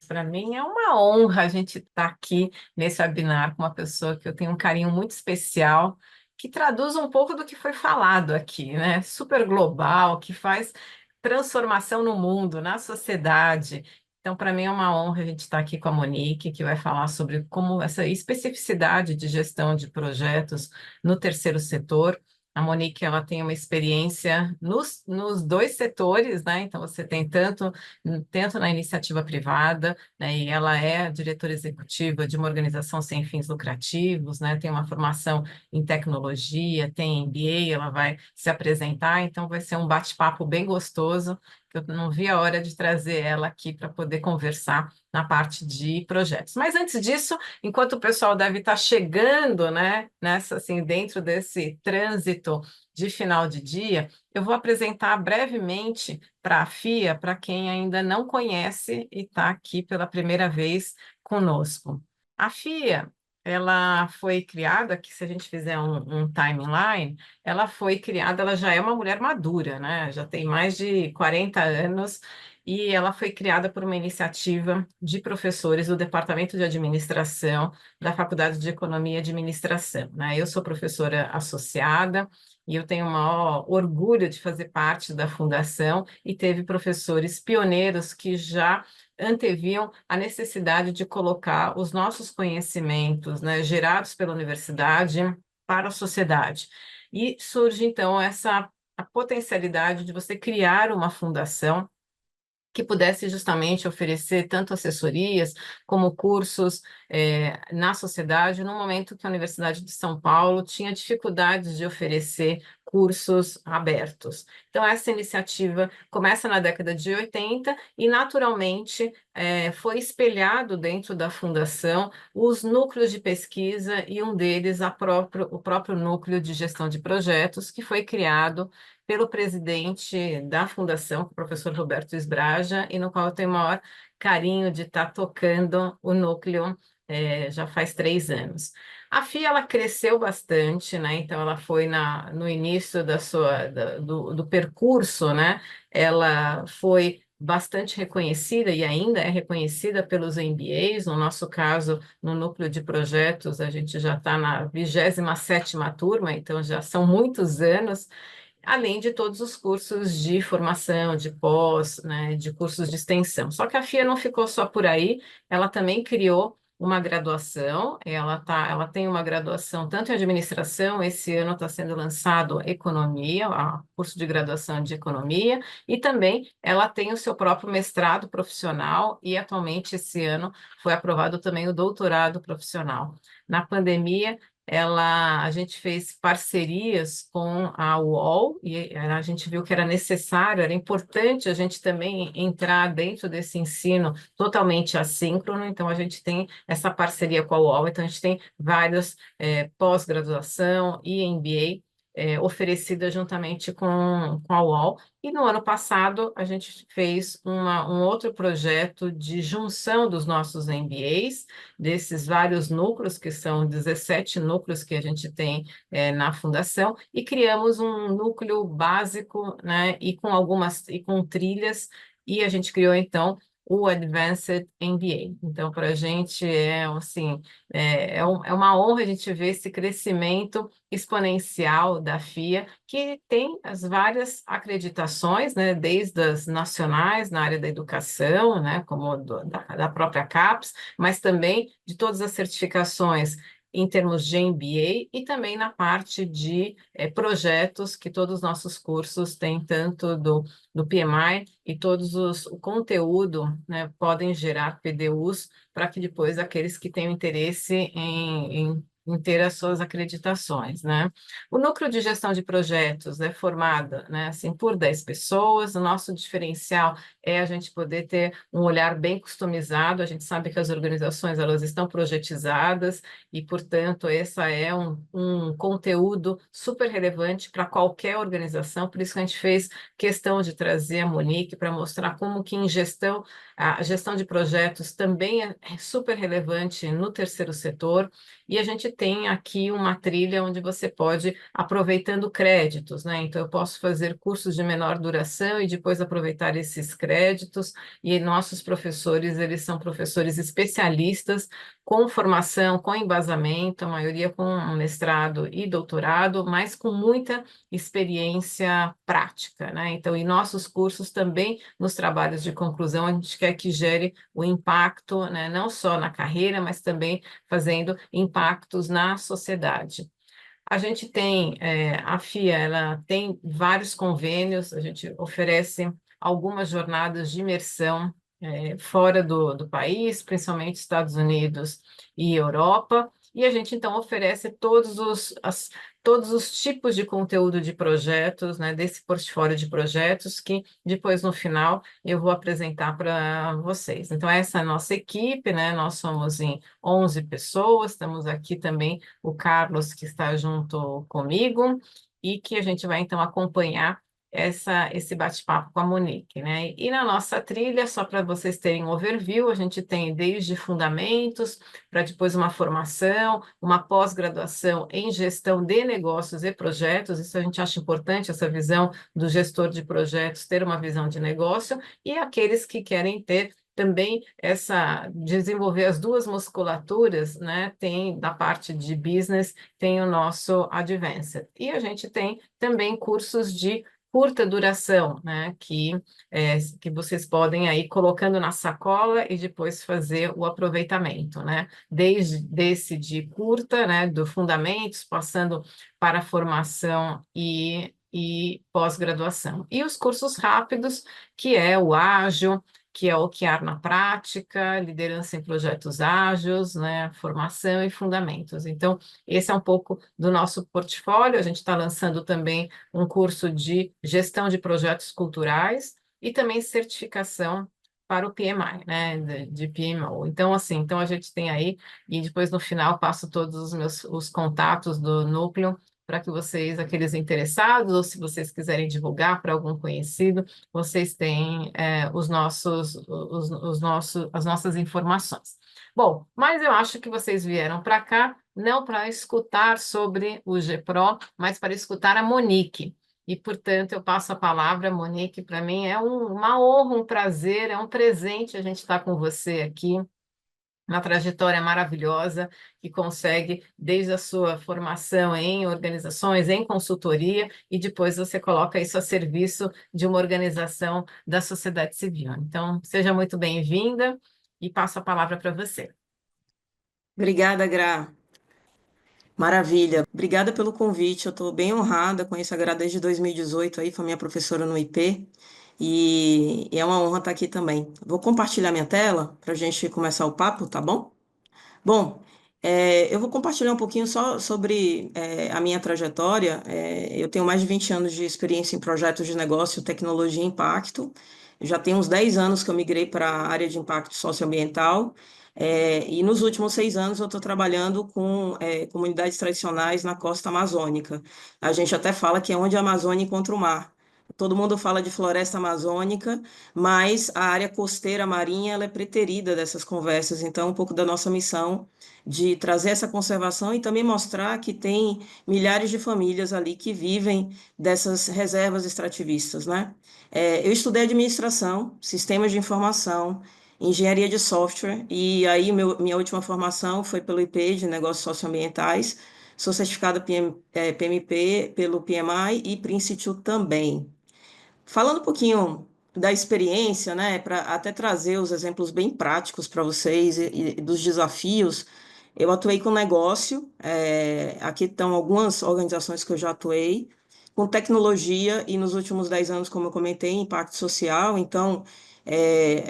para mim é uma honra a gente estar aqui nesse webinar com uma pessoa que eu tenho um carinho muito especial, que traduz um pouco do que foi falado aqui, né? Super global, que faz transformação no mundo, na sociedade. Então, para mim é uma honra a gente estar aqui com a Monique, que vai falar sobre como essa especificidade de gestão de projetos no terceiro setor. A Monique, ela tem uma experiência nos dois setores, né? Então, você tem tanto na iniciativa privada, né? E ela é diretora executiva de uma organização sem fins lucrativos, né? Tem uma formação em tecnologia, tem MBA, ela vai se apresentar, então vai ser um bate-papo bem gostoso, que eu não vi a hora de trazer ela aqui para poder conversar na parte de projetos. Mas antes disso, enquanto o pessoal deve estar chegando, né, assim, dentro desse trânsito de final de dia, eu vou apresentar brevemente para a FIA, para quem ainda não conhece e está aqui pela primeira vez conosco. A FIA, ela foi criada, que se a gente fizer um timeline, ela foi criada, ela já é uma mulher madura, né? Já tem mais de 40 anos, e ela foi criada por uma iniciativa de professores do Departamento de Administração da Faculdade de Economia e Administração, né? Eu sou professora associada e eu tenho o maior orgulho de fazer parte da fundação, e teve professores pioneiros que já anteviam a necessidade de colocar os nossos conhecimentos, né, gerados pela universidade para a sociedade. E surge, então, a potencialidade de você criar uma fundação que pudesse justamente oferecer tanto assessorias como cursos na sociedade, no momento que a Universidade de São Paulo tinha dificuldades de oferecer cursos abertos. Então, essa iniciativa começa na década de 80 e, naturalmente, foi espelhado dentro da fundação os núcleos de pesquisa, e um deles o próprio núcleo de gestão de projetos, que foi criado pelo presidente da fundação, o professor Roberto Esbraja, e no qual eu tenho o maior carinho de estar tocando o núcleo já faz 3 anos. A FIA, ela cresceu bastante, né? Então ela foi no início do percurso, né? Ela foi bastante reconhecida e ainda é reconhecida pelos MBAs. No nosso caso, no núcleo de projetos, a gente já está na 27ª turma, então já são muitos anos, além de todos os cursos de formação, de pós, né, de cursos de extensão. Só que a FIA não ficou só por aí, ela também criou uma graduação, ela tem uma graduação tanto em administração, esse ano está sendo lançado economia, o curso de graduação de economia, e também ela tem o seu próprio mestrado profissional, e atualmente esse ano foi aprovado também o doutorado profissional. Na pandemia, a gente fez parcerias com a UOL, e a gente viu que era necessário, era importante a gente também entrar dentro desse ensino totalmente assíncrono. Então a gente tem essa parceria com a UOL, então a gente tem vários pós-graduação e MBA oferecida juntamente com a UOL. E no ano passado a gente fez um outro projeto de junção dos nossos MBAs, desses vários núcleos, que são 17 núcleos que a gente tem na fundação, e criamos um núcleo básico, né, e com trilhas, e a gente criou então o Advanced MBA. Então, para a gente assim, é uma honra a gente ver esse crescimento exponencial da FIA, que tem as várias acreditações, né, desde as nacionais na área da educação, né, como da própria CAPES, mas também de todas as certificações em termos de MBA, e também na parte de projetos, que todos os nossos cursos têm, tanto do PMI, e o conteúdo, né, podem gerar PDUs, para que depois aqueles que tenham interesse em ter as suas acreditações, né? O núcleo de gestão de projetos é formado, né, assim, por 10 pessoas. O nosso diferencial é a gente poder ter um olhar bem customizado. A gente sabe que as organizações, elas estão projetizadas, e, portanto, essa é um conteúdo super relevante para qualquer organização. Por isso que a gente fez questão de trazer a Monique para mostrar como que a gestão de projetos também é super relevante no terceiro setor. e a gente tem aqui uma trilha onde você pode, aproveitando créditos, né? Então, eu posso fazer cursos de menor duração e depois aproveitar esses créditos, e nossos professores, eles são professores especialistas, com formação, com embasamento, a maioria com um mestrado e doutorado, mas com muita experiência prática, né? Então, em nossos cursos também, nos trabalhos de conclusão, a gente quer que gere o impacto, né, não só na carreira, mas também fazendo impactos na sociedade. A gente tem, a FIA, ela tem vários convênios, a gente oferece algumas jornadas de imersão fora do país, principalmente Estados Unidos e Europa, e a gente então oferece todos os tipos de conteúdo de projetos, né, desse portfólio de projetos, que depois no final eu vou apresentar para vocês. Então, essa é a nossa equipe, né? Nós somos em 11 pessoas, estamos aqui também o Carlos, que está junto comigo, e que a gente vai então acompanhar esse bate-papo com a Monique, né? E na nossa trilha, só para vocês terem um overview, a gente tem desde fundamentos, para depois uma formação, uma pós-graduação em gestão de negócios e projetos, isso a gente acha importante, essa visão do gestor de projetos, ter uma visão de negócio, e aqueles que querem ter também desenvolver as duas musculaturas, né? Tem da parte de business, tem o nosso Advanced. E a gente tem também cursos de curta duração, né? Que vocês podem aí colocando na sacola e depois fazer o aproveitamento, né? Desde desse de curta, né? Do fundamentos, passando para a formação e pós-graduação. E os cursos rápidos, que é o ágil, que é o OKR na prática, liderança em projetos ágeis, né, formação e fundamentos. Então, esse é um pouco do nosso portfólio. A gente está lançando também um curso de gestão de projetos culturais e também certificação para o PMI, né, de PMO. Então, assim, então a gente tem aí, e depois no final passo todos os contatos do núcleo para que vocês, aqueles interessados, ou se vocês quiserem divulgar para algum conhecido, vocês têm as nossas informações. Bom, mas eu acho que vocês vieram para cá não para escutar sobre o GPRO, mas para escutar a Monique. E, portanto, eu passo a palavra, Monique, para mim é uma honra, um prazer, é um presente a gente estar com você aqui, uma trajetória maravilhosa que consegue, desde a sua formação em organizações, em consultoria, e depois você coloca isso a serviço de uma organização da sociedade civil. Então, seja muito bem-vinda e passo a palavra para você. Obrigada, Gra. Maravilha. Obrigada pelo convite. Eu estou bem honrada. Conheço a Gra desde 2018 aí, foi minha professora no IP. E é uma honra estar aqui também. Vou compartilhar minha tela para a gente começar o papo, tá bom? Bom, eu vou compartilhar um pouquinho só sobre a minha trajetória. Eu tenho mais de 20 anos de experiência em projetos de negócio, tecnologia e impacto. Já tem uns 10 anos que eu migrei para a área de impacto socioambiental. E nos últimos 6 anos eu estou trabalhando com comunidades tradicionais na costa amazônica. A gente até fala que é onde a Amazônia encontra o mar. Todo mundo fala de floresta amazônica, mas a área costeira marinha ela é preterida dessas conversas. Então, um pouco da nossa missão de trazer essa conservação e também mostrar que tem milhares de famílias ali que vivem dessas reservas extrativistas, né? Eu estudei administração, sistemas de informação, engenharia de software, e aí minha última formação foi pelo IP de Negócios Socioambientais. Sou certificada PMP pelo PMI e Prince 2 também. Falando um pouquinho da experiência, né, para até trazer os exemplos bem práticos para vocês e dos desafios, eu atuei com negócio, aqui estão algumas organizações que eu já atuei, com tecnologia e nos últimos 10 anos, como eu comentei, impacto social. Então,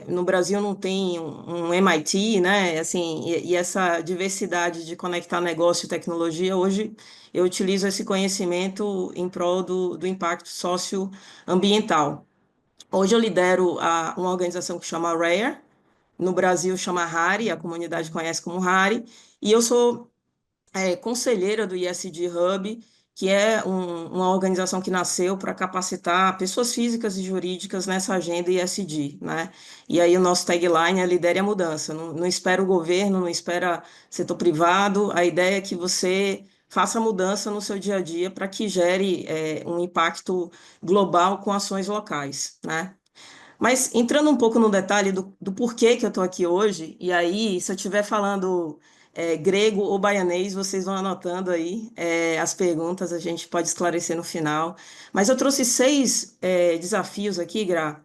no Brasil não tem um MIT, né, assim, e essa diversidade de conectar negócio e tecnologia, hoje eu utilizo esse conhecimento em prol do impacto socioambiental. Hoje eu lidero uma organização que chama RARE, no Brasil chama RARI, a comunidade conhece como RARI, e eu sou conselheira do ISD Hub, que é uma organização que nasceu para capacitar pessoas físicas e jurídicas nessa agenda ESG, né? E aí o nosso tagline é lidere a mudança. Não, não espera o governo, não espera setor privado. A ideia é que você faça mudança no seu dia a dia para que gere um impacto global com ações locais, né? Mas entrando um pouco no detalhe do porquê que eu estou aqui hoje, e aí, se eu estiver falando grego ou baianês, vocês vão anotando aí as perguntas, a gente pode esclarecer no final. Mas eu trouxe seis desafios aqui, Gra,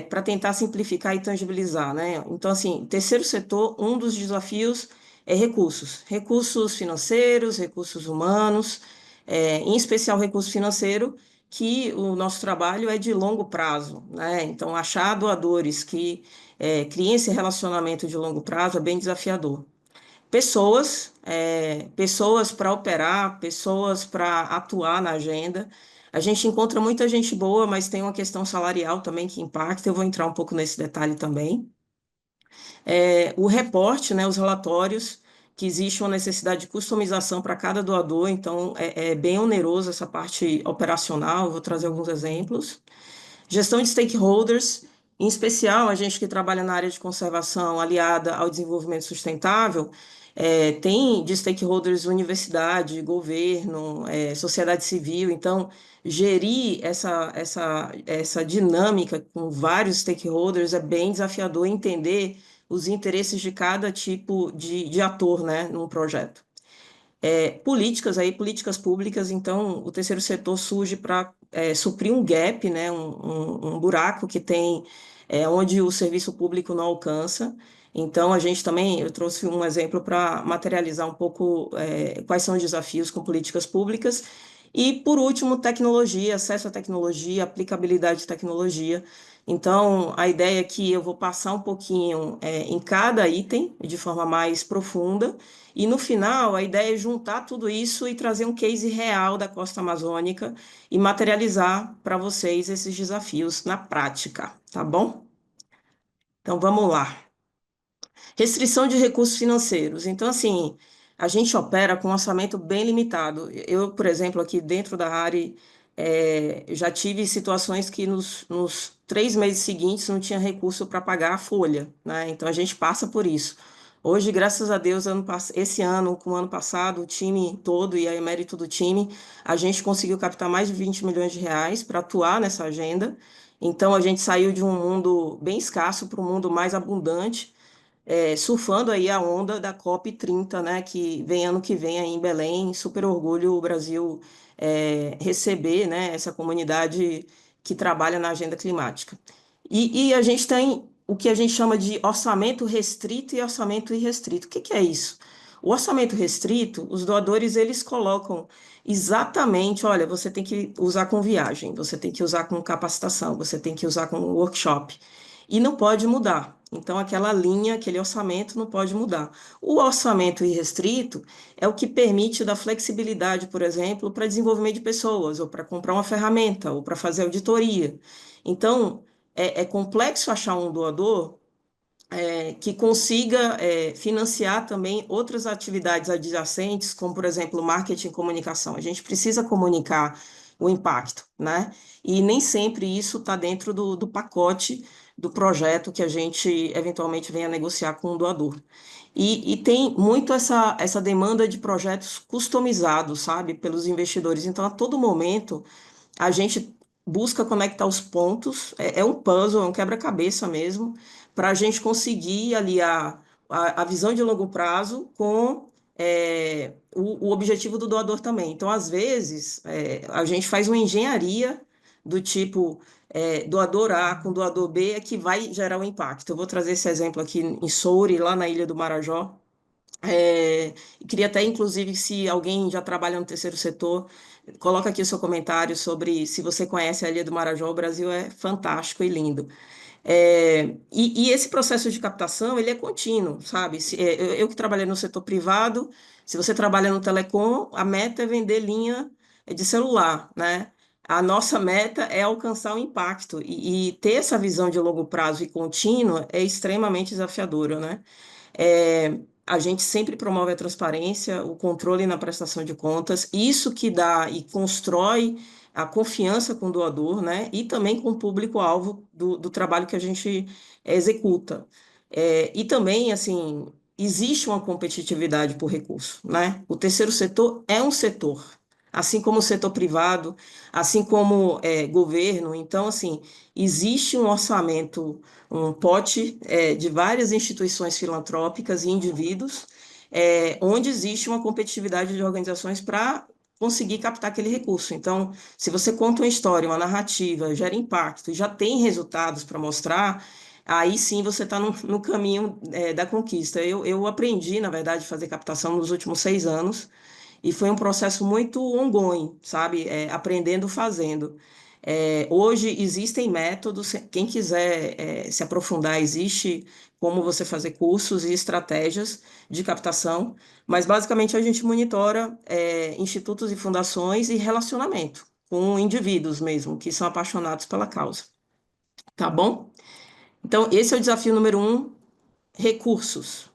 para tentar simplificar e tangibilizar, né? Então, assim, terceiro setor, um dos desafios é recursos, recursos financeiros, recursos humanos, em especial recurso financeiro que o nosso trabalho é de longo prazo, né? Então, achar doadores que criem esse relacionamento de longo prazo é bem desafiador. Pessoas para operar, pessoas para atuar na agenda. A gente encontra muita gente boa, mas tem uma questão salarial também que impacta. Eu vou entrar um pouco nesse detalhe também. O reporte, né, os relatórios, que existe uma necessidade de customização para cada doador, então é bem oneroso essa parte operacional. Eu vou trazer alguns exemplos. Gestão de stakeholders, em especial a gente que trabalha na área de conservação aliada ao desenvolvimento sustentável, tem de stakeholders universidade, governo, sociedade civil, então gerir essa dinâmica com vários stakeholders é bem desafiador entender os interesses de cada tipo de ator, né, num projeto. Políticas aí, políticas públicas, então o terceiro setor surge para suprir um gap, né, um buraco que tem onde o serviço público não alcança. Então a gente também, eu trouxe um exemplo para materializar um pouco quais são os desafios com políticas públicas. E por último, tecnologia, acesso à tecnologia, aplicabilidade de tecnologia. Então, a ideia é que eu vou passar um pouquinho em cada item, de forma mais profunda, e no final, a ideia é juntar tudo isso e trazer um case real da costa amazônica e materializar para vocês esses desafios na prática, tá bom? Então vamos lá. Restrição de recursos financeiros. Então, assim, a gente opera com um orçamento bem limitado. Eu, por exemplo, aqui dentro da área, já tive situações que nos 3 meses seguintes não tinha recurso para pagar a folha, né? Então, a gente passa por isso. Hoje, graças a Deus, esse ano, com o ano passado, o time todo e a mérito do time, a gente conseguiu captar mais de 20 milhões de reais para atuar nessa agenda. Então, a gente saiu de um mundo bem escasso para um mundo mais abundante, surfando aí a onda da COP30, né, que vem ano que vem aí em Belém. Super orgulho o Brasil receber, né, essa comunidade que trabalha na agenda climática. E a gente tem o que a gente chama de orçamento restrito e orçamento irrestrito. O que que é isso? O orçamento restrito, os doadores eles colocam exatamente, olha, você tem que usar com viagem, você tem que usar com capacitação, você tem que usar com workshop. E não pode mudar. Então, aquela linha, aquele orçamento não pode mudar. O orçamento irrestrito é o que permite dar flexibilidade, por exemplo, para desenvolvimento de pessoas, ou para comprar uma ferramenta, ou para fazer auditoria. Então, é complexo achar um doador que consiga financiar também outras atividades adjacentes, como, por exemplo, marketing e comunicação. A gente precisa comunicar o impacto, né? E nem sempre isso está dentro do pacote do projeto que a gente eventualmente venha negociar com o doador. E tem muito essa demanda de projetos customizados, sabe, pelos investidores. Então, a todo momento, a gente busca conectar os pontos, é um puzzle, é um quebra-cabeça mesmo, para a gente conseguir aliar a visão de longo prazo com o objetivo do doador também. Então, às vezes, a gente faz uma engenharia do tipo doador A com doador B é que vai gerar o impacto. Eu vou trazer esse exemplo aqui em Soure, lá na Ilha do Marajó. Queria até, inclusive, se alguém já trabalha no terceiro setor, coloca aqui o seu comentário sobre se você conhece a Ilha do Marajó. O Brasil é fantástico e lindo. E esse processo de captação, ele é contínuo, sabe? Eu que trabalhei no setor privado, se você trabalha no telecom, a meta é vender linha de celular, né? A nossa meta é alcançar o impacto e ter essa visão de longo prazo e contínua é extremamente desafiadora, né? a gente sempre promove a transparência, o controle na prestação de contas, isso que dá e constrói a confiança com o doador, né? E também com o público-alvo do trabalho que a gente executa. E também, assim, existe uma competitividade por recurso, né? O terceiro setor é um setor, assim como o setor privado, assim como governo. Então, assim, existe um orçamento, um pote de várias instituições filantrópicas e indivíduos, onde existe uma competitividade de organizações para conseguir captar aquele recurso. Então, se você conta uma história, uma narrativa, gera impacto e já tem resultados para mostrar, aí sim você está no caminho da conquista. Eu aprendi, na verdade, a fazer captação nos últimos 6 anos. E foi um processo muito ongoing, sabe? Aprendendo fazendo. Hoje existem métodos, quem quiser se aprofundar, existe como você fazer cursos e estratégias de captação, mas basicamente a gente monitora institutos e fundações e relacionamento com indivíduos mesmo, que são apaixonados pela causa, tá bom? Então, esse é o desafio número um, recursos.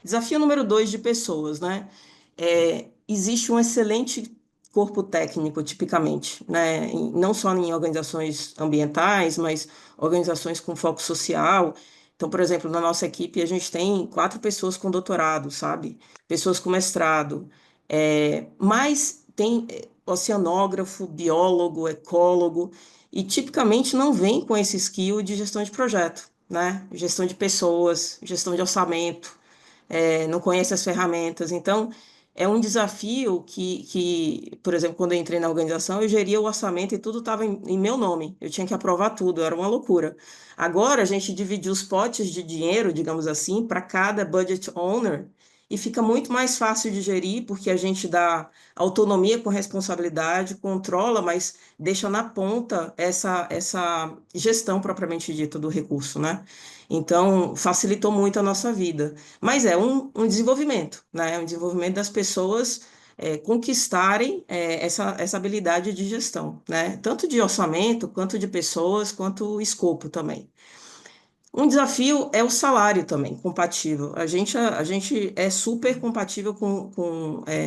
Desafio número dois, de pessoas, né? Existe um excelente corpo técnico, tipicamente, né? Não só em organizações ambientais, mas organizações com foco social. Então, por exemplo, na nossa equipe, a gente tem 4 pessoas com doutorado, sabe? Pessoas com mestrado. Mas tem oceanógrafo, biólogo, ecólogo, e tipicamente não vem com esse skill de gestão de projeto, né? Gestão de pessoas, gestão de orçamento, não conhece as ferramentas. Então, é um desafio por exemplo, quando eu entrei na organização, eu geria o orçamento e tudo estava em meu nome. Eu tinha que aprovar tudo, era uma loucura. Agora, a gente dividiu os potes de dinheiro, digamos assim, para cada budget owner. E fica muito mais fácil de gerir, porque a gente dá autonomia com responsabilidade, controla, mas deixa na ponta essa gestão propriamente dita do recurso, né? Então, facilitou muito a nossa vida. Mas é um desenvolvimento, né? Um desenvolvimento das pessoas conquistarem essa habilidade de gestão, né? Tanto de orçamento, quanto de pessoas, quanto o escopo também. Um desafio é o salário também, compatível. A gente é super compatível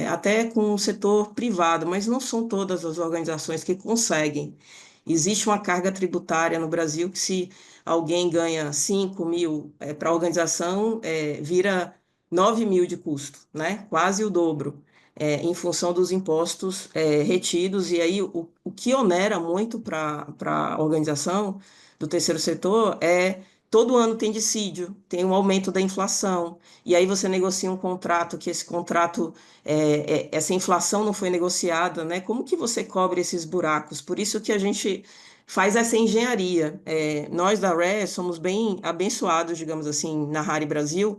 até com o setor privado, mas não são todas as organizações que conseguem. Existe uma carga tributária no Brasil que, se alguém ganha 5 mil para a organização, vira 9 mil de custo, né? Quase o dobro, em função dos impostos retidos. E aí, o que onera muito para a organização do terceiro setor é todo ano tem dissídio, tem um aumento da inflação, e aí você negocia um contrato que esse contrato, essa inflação não foi negociada, né? Como que você cobre esses buracos? Por isso que a gente faz essa engenharia. Nós da RE somos bem abençoados, digamos assim, na Rari Brasil,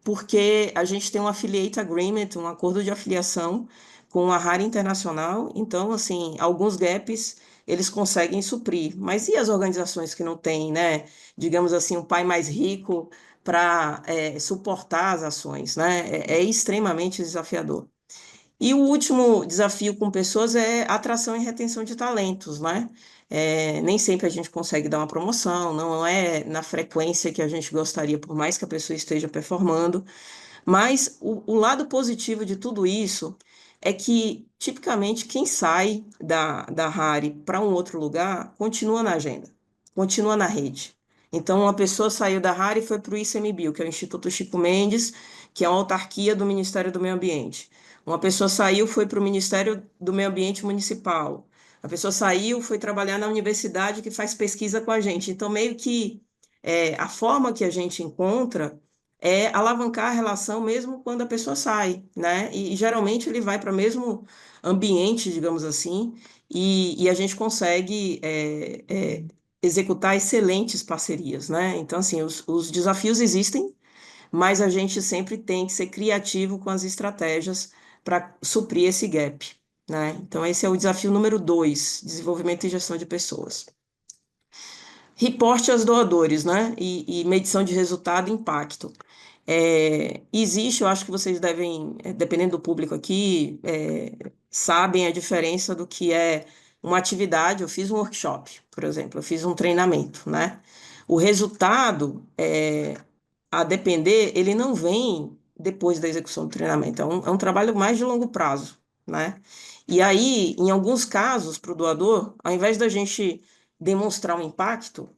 porque a gente tem um affiliate agreement, um acordo de afiliação com a Rari Internacional, então, assim, alguns gaps eles conseguem suprir. Mas e as organizações que não têm, né? Digamos assim, um pai mais rico para suportar as ações, né? É extremamente desafiador. E o último desafio com pessoas é atração e retenção de talentos, né? Nem sempre a gente consegue dar uma promoção, não é na frequência que a gente gostaria, por mais que a pessoa esteja performando. Mas o lado positivo de tudo isso é que, tipicamente, quem sai da Rari para um outro lugar continua na agenda, continua na rede. Então, uma pessoa saiu da Rari e foi para o ICMBio, que é o Instituto Chico Mendes, que é uma autarquia do Ministério do Meio Ambiente. Uma pessoa saiu, foi para o Ministério do Meio Ambiente Municipal. A pessoa saiu, foi trabalhar na universidade que faz pesquisa com a gente. Então, meio que a forma que a gente encontra alavancar a relação mesmo quando a pessoa sai, né? E geralmente ele vai para o mesmo ambiente, digamos assim, e a gente consegue executar excelentes parcerias, né? Então, assim, os desafios existem, mas a gente sempre tem que ser criativo com as estratégias para suprir esse gap, né? Então, esse é o desafio número 2, desenvolvimento e gestão de pessoas. Reporte aos doadores, né? E medição de resultado e impacto. Existe, eu acho que vocês devem, dependendo do público aqui, sabem a diferença do que é uma atividade. Eu fiz um workshop, por exemplo, eu fiz um treinamento, né? O resultado, a depender, ele não vem depois da execução do treinamento. É um trabalho mais de longo prazo, né? E aí, em alguns casos, para o doador, ao invés da gente demonstrar um impacto,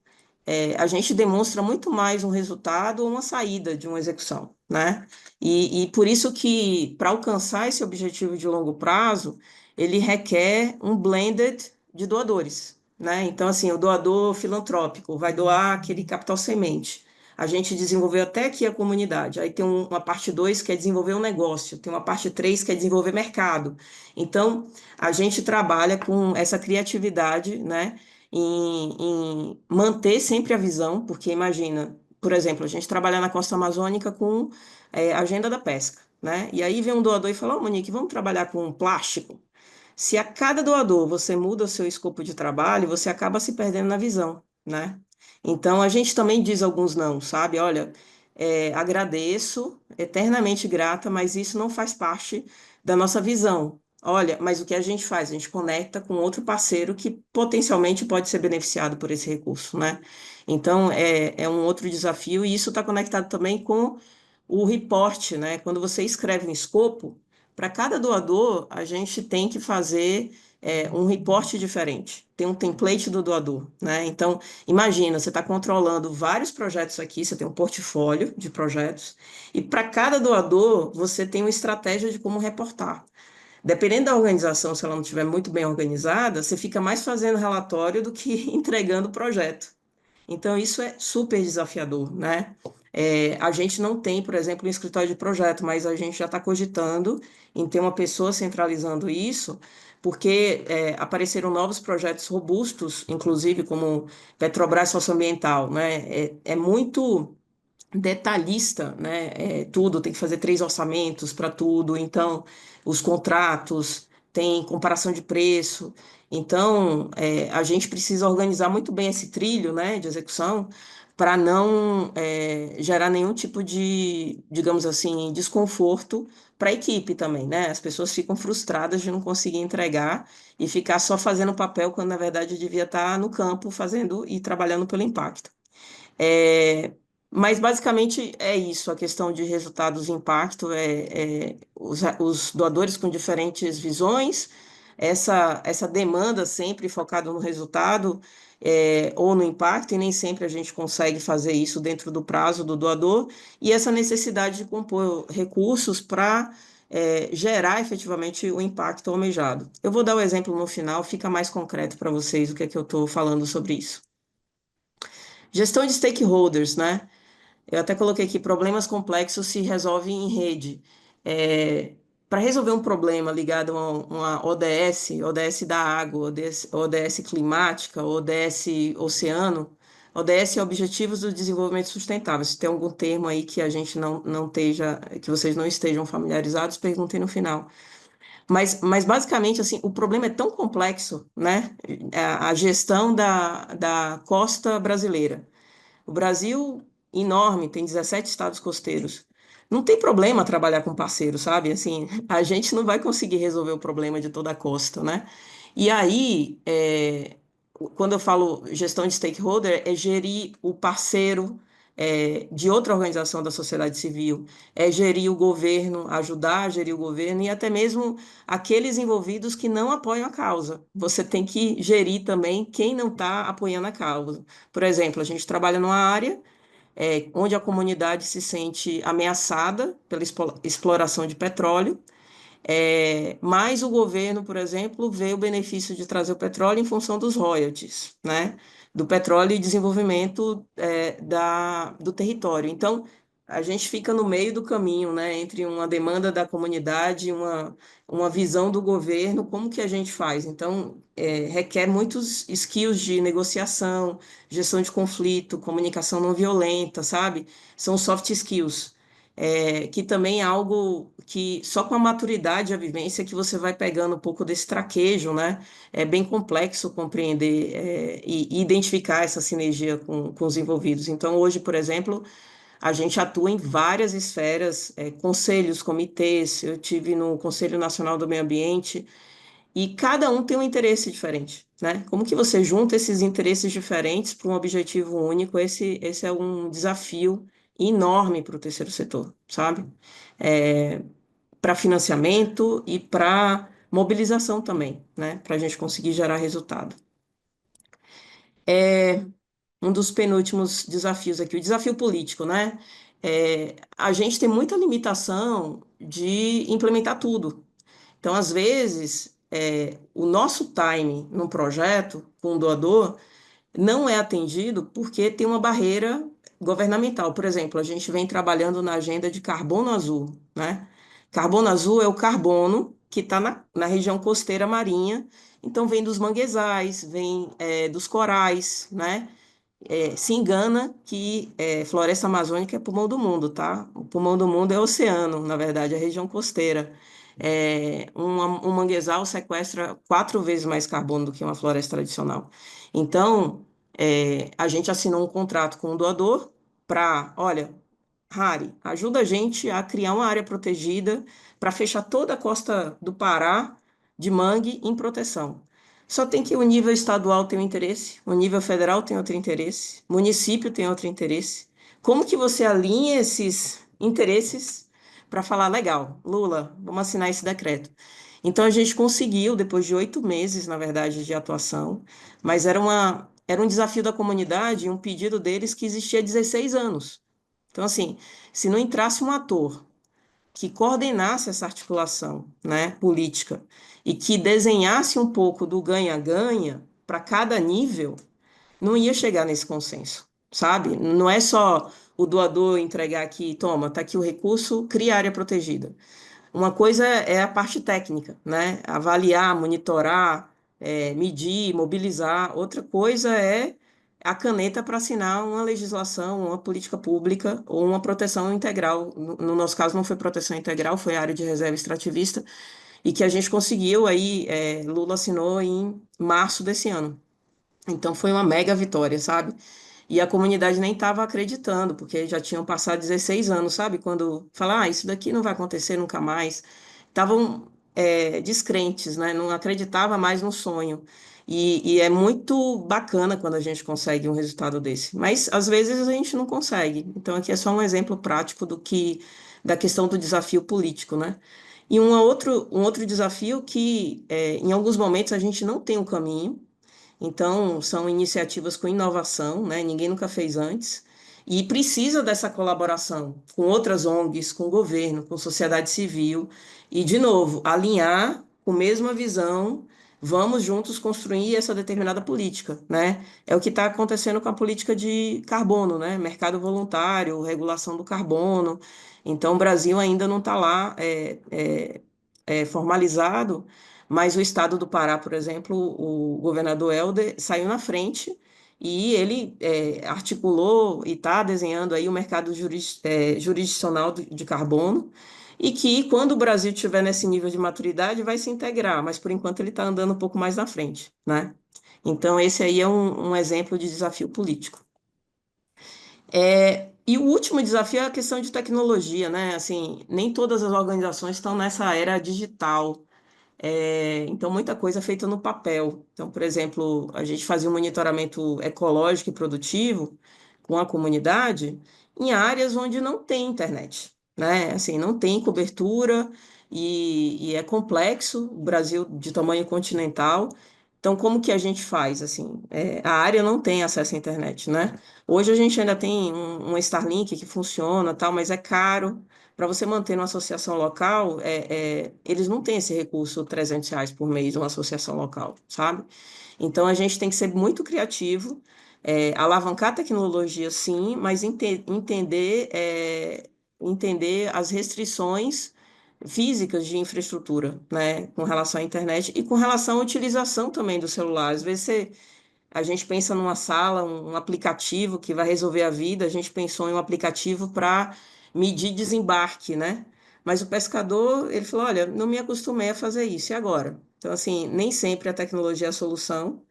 a gente demonstra muito mais um resultado ou uma saída de uma execução, né? E por isso que, para alcançar esse objetivo de longo prazo, ele requer um blended de doadores, né? Então, assim, o doador filantrópico vai doar aquele capital semente. A gente desenvolveu até aqui a comunidade. Aí tem uma parte 2 que é desenvolver um negócio, tem uma parte 3 que é desenvolver mercado. Então, a gente trabalha com essa criatividade, né? Em manter sempre a visão, porque imagina, por exemplo, a gente trabalha na costa amazônica com agenda da pesca, né? E aí vem um doador e fala, ô Monique, vamos trabalhar com plástico? Se a cada doador você muda o seu escopo de trabalho, você acaba se perdendo na visão, né? Então a gente também diz alguns não, sabe? Olha, agradeço, eternamente grata, mas isso não faz parte da nossa visão. Olha, mas o que a gente faz? A gente conecta com outro parceiro que potencialmente pode ser beneficiado por esse recurso, né? Então é um outro desafio, e isso está conectado também com o report, né? Quando você escreve um escopo, para cada doador, a gente tem que fazer um reporte diferente. Tem um template do doador, né? Então, imagina, você está controlando vários projetos aqui, você tem um portfólio de projetos, e para cada doador, você tem uma estratégia de como reportar. Dependendo da organização, se ela não estiver muito bem organizada, você fica mais fazendo relatório do que entregando o projeto. Então, isso é super desafiador, né? A gente não tem, por exemplo, um escritório de projeto, mas a gente já está cogitando em ter uma pessoa centralizando isso, porque apareceram novos projetos robustos, inclusive como Petrobras Socioambiental, né? É muito detalhista, né? Tudo, tem que fazer 3 orçamentos para tudo, então os contratos, tem comparação de preço. Então, a gente precisa organizar muito bem esse trilho, né, de execução, para não gerar nenhum tipo de, digamos assim, desconforto para a equipe também, né? As pessoas ficam frustradas de não conseguir entregar e ficar só fazendo papel quando, na verdade, devia estar no campo fazendo e trabalhando pelo impacto. É, mas basicamente é isso, a questão de resultados e impacto, os doadores com diferentes visões, essa demanda sempre focada no resultado ou no impacto, e nem sempre a gente consegue fazer isso dentro do prazo do doador, e essa necessidade de compor recursos para gerar efetivamente o impacto almejado. Eu vou dar o exemplo no final, fica mais concreto para vocês o que é que eu estou falando sobre isso. Gestão de stakeholders, né? Eu até coloquei aqui, problemas complexos se resolvem em rede. Para resolver um problema ligado a uma ODS, ODS da água, ODS climática, ODS oceano, ODS é Objetivos do Desenvolvimento Sustentável. Se tem algum termo aí que a gente não esteja, que vocês não estejam familiarizados, perguntem no final. Mas basicamente, assim, o problema é tão complexo, né? A gestão da costa brasileira. O Brasil, enorme, tem 17 estados costeiros. Não tem problema trabalhar com parceiro, sabe? Assim, a gente não vai conseguir resolver o problema de toda a costa, né? E aí, quando eu falo gestão de stakeholder, é gerir o parceiro de outra organização da sociedade civil, é gerir o governo, ajudar a gerir o governo e até mesmo aqueles envolvidos que não apoiam a causa. Você tem que gerir também quem não está apoiando a causa. Por exemplo, a gente trabalha numa área onde a comunidade se sente ameaçada pela exploração de petróleo, mas o governo, por exemplo, vê o benefício de trazer o petróleo em função dos royalties, né? Do petróleo e desenvolvimento do território. Então, a gente fica no meio do caminho, né? Entre uma demanda da comunidade e uma visão do governo, como que a gente faz? Então, requer muitos skills de negociação, gestão de conflito, comunicação não violenta, sabe? São soft skills que também é algo que só com a maturidade e a vivência que você vai pegando um pouco desse traquejo, né? É bem complexo compreender e identificar essa sinergia com os envolvidos. Então, hoje, por exemplo, a gente atua em várias esferas, conselhos, comitês. Eu tive no Conselho Nacional do Meio Ambiente e cada um tem um interesse diferente, né? Como que você junta esses interesses diferentes para um objetivo único? Esse é um desafio enorme para o terceiro setor, sabe? Para financiamento e para mobilização também, né? Para a gente conseguir gerar resultado. Um dos penúltimos desafios aqui, o desafio político, né? A gente tem muita limitação de implementar tudo. Então, às vezes, o nosso time num projeto com um doador não é atendido porque tem uma barreira governamental. Por exemplo, a gente vem trabalhando na agenda de carbono azul, né? Carbono azul é o carbono que está na região costeira marinha, então vem dos manguezais, vem dos corais, né? Se engana que floresta amazônica é pulmão do mundo, tá? O pulmão do mundo é o oceano, na verdade, é a região costeira. Um manguezal sequestra 4 vezes mais carbono do que uma floresta tradicional. Então, a gente assinou um contrato com o doador para, olha, Rari, ajuda a gente a criar uma área protegida para fechar toda a costa do Pará de mangue em proteção. Só tem que o nível estadual tem um interesse, o nível federal tem outro interesse, o município tem outro interesse. Como que você alinha esses interesses para falar, legal, Lula, vamos assinar esse decreto? Então a gente conseguiu, depois de 8 meses, na verdade, de atuação, mas era um desafio da comunidade, um pedido deles que existia há 16 anos. Então, assim, se não entrasse um ator que coordenasse essa articulação, né, política e que desenhasse um pouco do ganha-ganha para cada nível, não ia chegar nesse consenso, sabe? Não é só o doador entregar aqui, toma, tá aqui o recurso, cria área protegida. Uma coisa é a parte técnica, né? Avaliar, monitorar, medir, mobilizar. Outra coisa é a caneta para assinar uma legislação, uma política pública ou uma proteção integral. No nosso caso, não foi proteção integral, foi área de reserva extrativista, e que a gente conseguiu aí, Lula assinou em março desse ano. Então foi uma mega vitória, sabe? E a comunidade nem estava acreditando, porque já tinham passado 16 anos, sabe? Quando falar, isso daqui não vai acontecer nunca mais. Estavam, descrentes, né? Não acreditava mais no sonho. E é muito bacana quando a gente consegue um resultado desse. Mas às vezes a gente não consegue. Então aqui é só um exemplo prático da questão do desafio político, né? E um outro desafio que, em alguns momentos, a gente não tem um caminho. Então, são iniciativas com inovação, né? Ninguém nunca fez antes. E precisa dessa colaboração com outras ONGs, com o governo, com sociedade civil. E, de novo, alinhar com a mesma visão, vamos juntos construir essa determinada política, né? É o que está acontecendo com a política de carbono, né? Mercado voluntário, regulação do carbono. Então, o Brasil ainda não está lá formalizado, mas o estado do Pará, por exemplo, o governador Helder saiu na frente e ele articulou e está desenhando aí o mercado jurisdicional de carbono, e que quando o Brasil estiver nesse nível de maturidade vai se integrar, mas por enquanto ele está andando um pouco mais na frente, né? Então esse aí é um exemplo de desafio político. E o último desafio é a questão de tecnologia, né? Assim, nem todas as organizações estão nessa era digital. Então, muita coisa é feita no papel. Então, por exemplo, a gente fazia um monitoramento ecológico e produtivo com a comunidade em áreas onde não tem internet, né? Assim, não tem cobertura e é complexo, o Brasil de tamanho continental. Então, como que a gente faz? Assim, a área não tem acesso à internet, né? Hoje a gente ainda tem um Starlink que funciona, tal, mas é caro. Para você manter uma associação local, eles não têm esse recurso, R$ 300 por mês, uma associação local, sabe? Então a gente tem que ser muito criativo, alavancar a tecnologia, sim, mas entender as restrições físicas de infraestrutura, né, com relação à internet e com relação à utilização também do celular. Às vezes a gente pensa numa sala, um aplicativo que vai resolver a vida, a gente pensou em um aplicativo para medir desembarque, né? Mas o pescador, ele falou, olha, não me acostumei a fazer isso, e agora? Então, assim, nem sempre a tecnologia é a solução,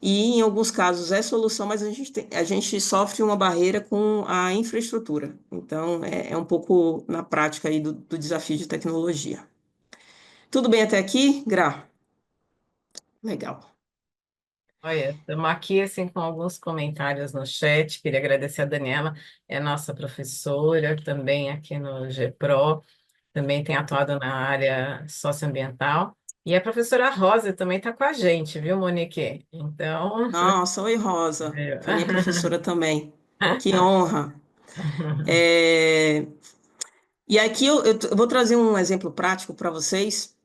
e em alguns casos é solução, mas a gente sofre uma barreira com a infraestrutura. Então, é um pouco na prática aí do desafio de tecnologia. Tudo bem até aqui, Gra? Legal. Olha, estamos aqui assim com alguns comentários no chat. Queria agradecer a Daniela, é nossa professora também aqui no GPRO, também tem atuado na área socioambiental. E a professora Rosa também está com a gente, viu, Monique? Então, Nossa, oi Rosa, foi minha professora também. Que honra. É, E aqui eu vou trazer um exemplo prático para vocês,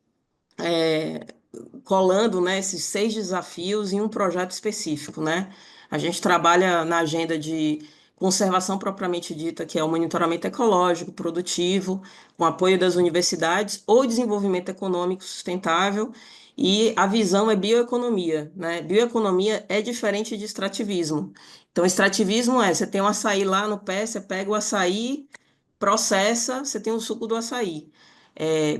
colando, né, esses 6 desafios em um projeto específico, né? A gente trabalha na agenda de conservação propriamente dita, que é o monitoramento ecológico, produtivo, com apoio das universidades, ou desenvolvimento econômico sustentável, e a visão é bioeconomia, né? Bioeconomia é diferente de extrativismo. Então, extrativismo é, você tem um açaí lá no pé, você pega o açaí, processa, você tem o suco do açaí.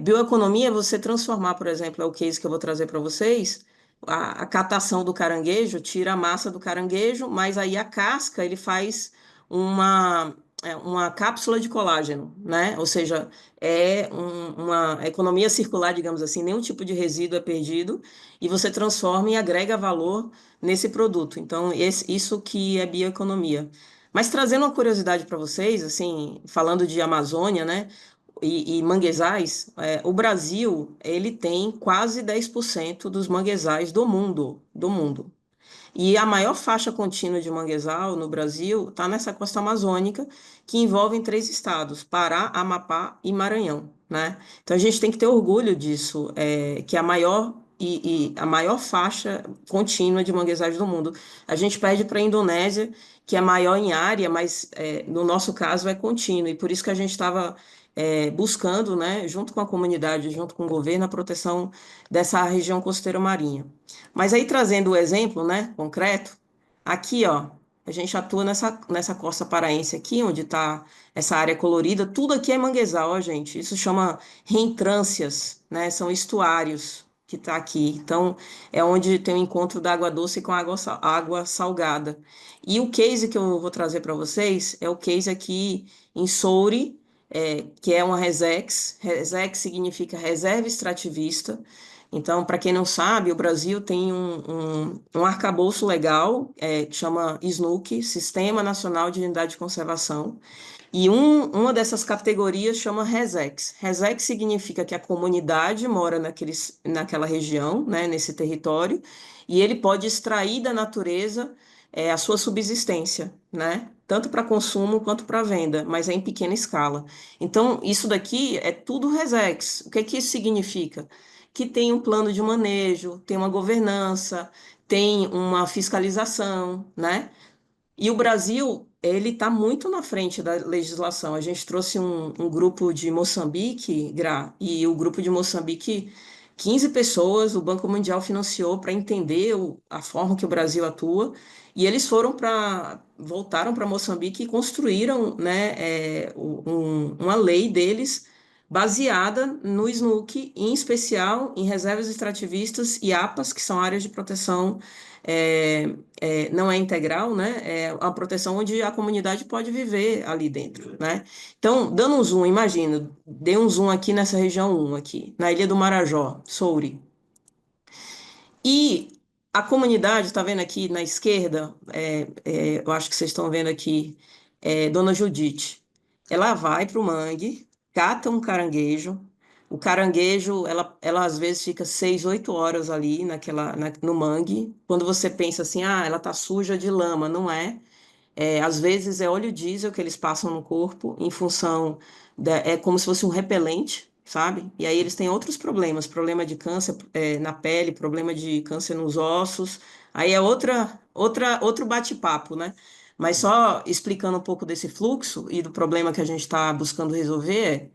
Bioeconomia é você transformar, por exemplo, é o case que eu vou trazer para vocês, a catação do caranguejo, tira a massa do caranguejo, mas aí a casca ele faz uma, uma cápsula de colágeno, né? Ou seja, uma economia circular, digamos assim, nenhum tipo de resíduo é perdido e você transforma e agrega valor nesse produto. Então, isso que é bioeconomia. Mas trazendo uma curiosidade para vocês, assim, falando de Amazônia, né, e manguezais, o Brasil, ele tem quase 10% dos manguezais do mundo. E a maior faixa contínua de manguezal no Brasil está nessa costa amazônica, que envolve 3 estados, Pará, Amapá e Maranhão, né? Então a gente tem que ter orgulho disso, que é a maior e a maior faixa contínua de manguezais do mundo. A gente pede para a Indonésia, que é maior em área, mas no nosso caso é contínuo, e por isso que a gente estava buscando, né, junto com a comunidade, junto com o governo, a proteção dessa região costeira marinha. Mas aí trazendo o exemplo, né, concreto, aqui, ó, a gente atua nessa costa paraense aqui, onde está essa área colorida, tudo aqui é manguezal, ó, gente. Isso chama reentrâncias, né? São estuários que está aqui. Então, é onde tem o encontro da água doce com a água salgada. E o case que eu vou trazer para vocês é o case aqui em Soure, que é uma RESEX. RESEX significa reserva extrativista. Então, para quem não sabe, o Brasil tem um arcabouço legal, que chama SNUC, Sistema Nacional de Unidade de Conservação, e uma dessas categorias chama RESEX. RESEX significa que a comunidade mora naquela região, né, nesse território, e ele pode extrair da natureza, a sua subsistência, né, tanto para consumo quanto para venda, mas é em pequena escala. Então, isso daqui é tudo RESEX. O que é que isso significa? Que tem um plano de manejo, tem uma governança, tem uma fiscalização, né? E o Brasil, ele está muito na frente da legislação. A gente trouxe um grupo de Moçambique, Gra, e o grupo de Moçambique, 15 pessoas, o Banco Mundial financiou para entender a forma que o Brasil atua, e eles voltaram para Moçambique e construíram, né, uma lei deles baseada no SNUC, em especial em reservas extrativistas e APAs, que são áreas de proteção não é integral, né? É a proteção onde a comunidade pode viver ali dentro, né? Então, dando um zoom, imagina, dei um zoom aqui nessa região 1 aqui, na Ilha do Marajó, Soure. E a comunidade, está vendo aqui na esquerda, eu acho que vocês estão vendo aqui, Dona Judite. Ela vai para o mangue, cata um caranguejo. O caranguejo, ela às vezes fica 6, 8 horas ali no mangue. Quando você pensa assim, ah, ela tá suja de lama, não é? Às vezes é óleo diesel que eles passam no corpo, em função é como se fosse um repelente, sabe? E aí eles têm outros problemas, problema de câncer na pele, problema de câncer nos ossos. Aí é outro bate-papo, né? Mas só explicando um pouco desse fluxo e do problema que a gente está buscando resolver,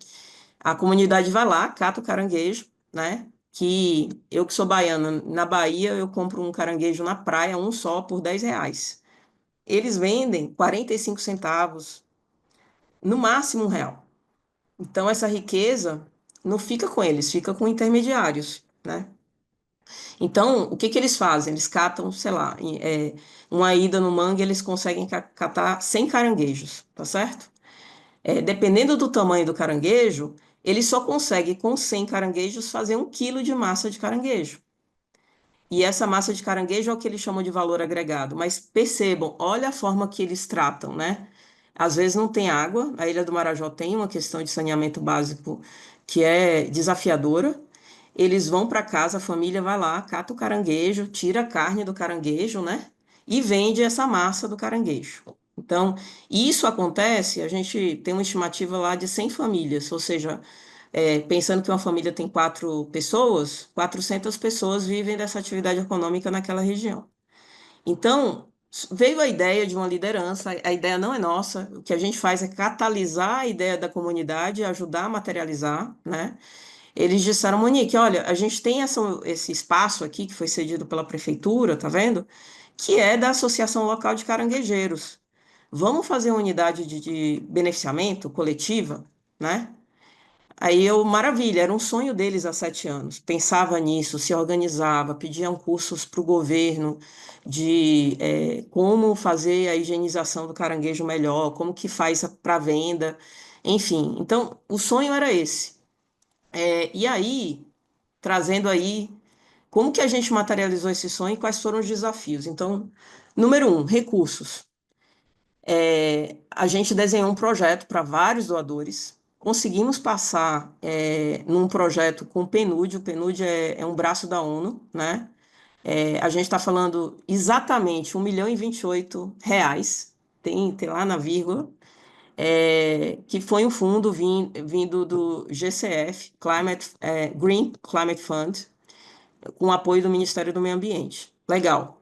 a comunidade vai lá, cata o caranguejo, né? Que eu que sou baiana, na Bahia eu compro um caranguejo na praia, um só, por R$ 10. Eles vendem 45 centavos, no máximo R$ 1. Então, essa riqueza não fica com eles, fica com intermediários, né? Então, o que que eles fazem? Eles catam, sei lá, uma ida no mangue, eles conseguem catar 100 caranguejos, tá certo? Dependendo do tamanho do caranguejo, ele só consegue, com 100 caranguejos, fazer 1 quilo de massa de caranguejo. E essa massa de caranguejo é o que eles chamam de valor agregado. Mas percebam, olha a forma que eles tratam, né? Às vezes não tem água. A Ilha do Marajó tem uma questão de saneamento básico que é desafiadora. Eles vão para casa, a família vai lá, cata o caranguejo, tira a carne do caranguejo, né? E vende essa massa do caranguejo. Então, isso acontece, a gente tem uma estimativa lá de 100 famílias, ou seja, pensando que uma família tem 4 pessoas, 400 pessoas vivem dessa atividade econômica naquela região. Então, veio a ideia de uma liderança, a ideia não é nossa, o que a gente faz é catalisar a ideia da comunidade, ajudar a materializar, né? Eles disseram, Monique, olha, a gente tem esse espaço aqui que foi cedido pela prefeitura, tá vendo? Que é da Associação Local de Caranguejeiros. Vamos fazer uma unidade de beneficiamento coletiva, né? Aí eu, maravilha, era um sonho deles há 7 anos. Pensava nisso, se organizava, pediam cursos para o governo de como fazer a higienização do caranguejo melhor, como que faz para venda, enfim. Então, o sonho era esse. E aí, trazendo aí, como que a gente materializou esse sonho e quais foram os desafios? Então, número um, recursos. A gente desenhou um projeto para vários doadores. Conseguimos passar num projeto com o PNUD. O PNUD é um braço da ONU, né? A gente está falando exatamente 1.028 milhões, tem lá na vírgula, que foi um fundo vindo do GCF, Green Climate Fund, com apoio do Ministério do Meio Ambiente. Legal.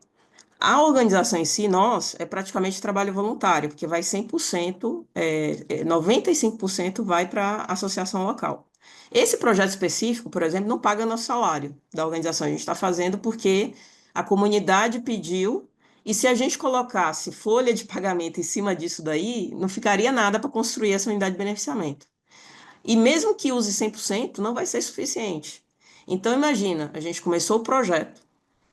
A organização em si, nós, é praticamente trabalho voluntário, porque vai 100%, 95% vai para a associação local. Esse projeto específico, por exemplo, não paga nosso salário da organização. A gente está fazendo porque a comunidade pediu, e se a gente colocasse folha de pagamento em cima disso daí, não ficaria nada para construir essa unidade de beneficiamento. E mesmo que use 100%, não vai ser suficiente. Então, imagina, a gente começou o projeto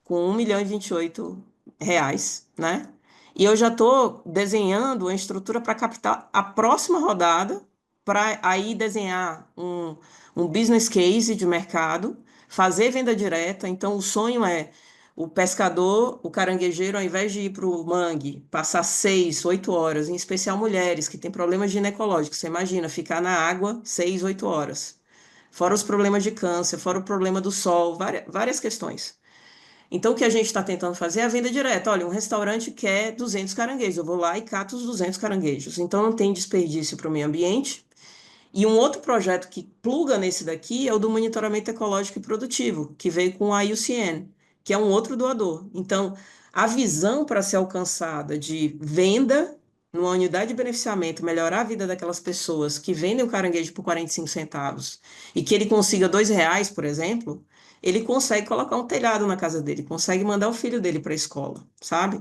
com 1.028 milhões, né? E eu já estou desenhando a estrutura para captar a próxima rodada, para aí desenhar um business case de mercado, fazer venda direta. Então, o sonho é o pescador, o caranguejeiro, ao invés de ir para o mangue, passar 6, 8 horas, em especial mulheres que têm problemas ginecológicos. Você imagina ficar na água 6, 8 horas. Fora os problemas de câncer, fora o problema do sol, várias questões. Então, o que a gente está tentando fazer é a venda direta. Olha, um restaurante quer 200 caranguejos, eu vou lá e cato os 200 caranguejos. Então, não tem desperdício para o meio ambiente. E um outro projeto que pluga nesse daqui é o do monitoramento ecológico e produtivo, que veio com a IUCN, que é um outro doador. Então, a visão para ser alcançada de venda numa unidade de beneficiamento, melhorar a vida daquelas pessoas que vendem o caranguejo por 45 centavos e que ele consiga R$ 2, por exemplo, ele consegue colocar um telhado na casa dele, consegue mandar o filho dele para a escola, sabe?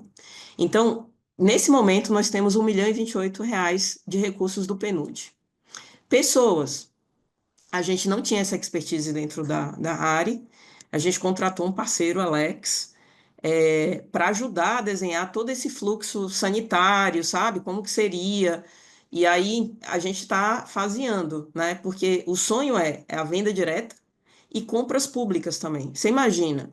Então, nesse momento, nós temos 1.028 milhões de recursos do PNUD. Pessoas. A gente não tinha essa expertise dentro da ARE. A gente contratou um parceiro, Alex, para ajudar a desenhar todo esse fluxo sanitário, sabe? Como que seria. E aí a gente está faseando, né? Porque o sonho é a venda direta e compras públicas também. Você imagina,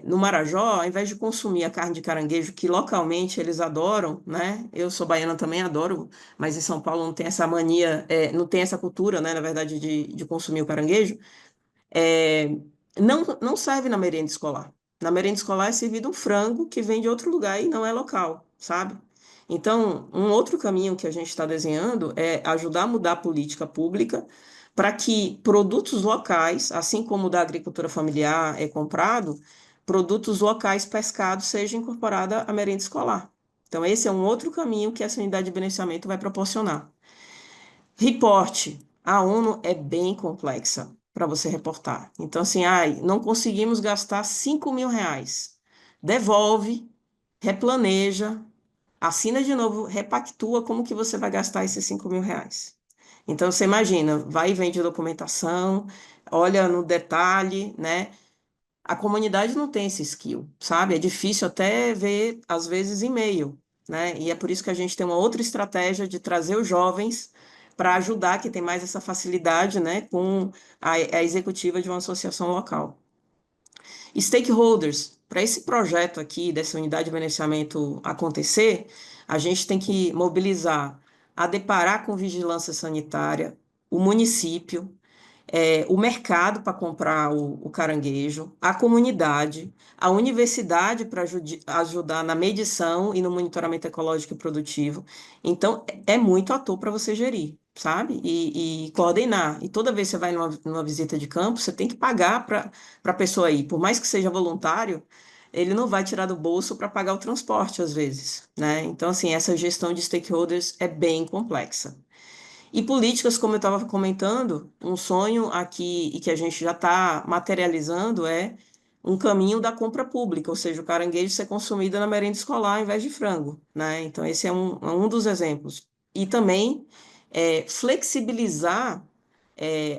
no Marajó, ao invés de consumir a carne de caranguejo, que localmente eles adoram, né? Eu sou baiana também, adoro, mas em São Paulo não tem essa mania, não tem essa cultura, né? Na verdade, de consumir o caranguejo. É, não serve na merenda escolar. Na merenda escolar é servido um frango que vem de outro lugar e não é local, sabe? Então, um outro caminho que a gente está desenhando é ajudar a mudar a política pública para que produtos locais, assim como o da agricultura familiar é comprado, produtos locais pescados sejam incorporados à merenda escolar. Então, esse é um outro caminho que essa unidade de beneficiamento vai proporcionar. Reporte. A ONU é bem complexa para você reportar. Então, assim, não conseguimos gastar R$ 5.000. Devolve, replaneja, assina de novo, repactua como que você vai gastar esses R$ 5.000. Então, você imagina, vai e vende documentação, olha no detalhe, né? A comunidade não tem esse skill, sabe? É difícil até ver, às vezes, e-mail, né? E é por isso que a gente tem uma outra estratégia de trazer os jovens para ajudar, que tem mais essa facilidade, né, com a executiva de uma associação local. Stakeholders, para esse projeto aqui, dessa unidade de beneficiamento acontecer, a gente tem que mobilizar a deparar com vigilância sanitária, o município, o mercado para comprar o caranguejo, a comunidade, a universidade para ajudar na medição e no monitoramento ecológico e produtivo. Então, é muito ator para você gerir, sabe? E coordenar. E toda vez que você vai numa visita de campo, você tem que pagar para a pessoa ir. Por mais que seja voluntário, ele não vai tirar do bolso para pagar o transporte, às vezes, né? Então, assim, essa gestão de stakeholders é bem complexa. E políticas, como eu estava comentando, um sonho aqui e que a gente já está materializando é um caminho da compra pública, ou seja, o caranguejo ser consumido na merenda escolar ao invés de frango, né? Então, esse é um dos exemplos. E também flexibilizar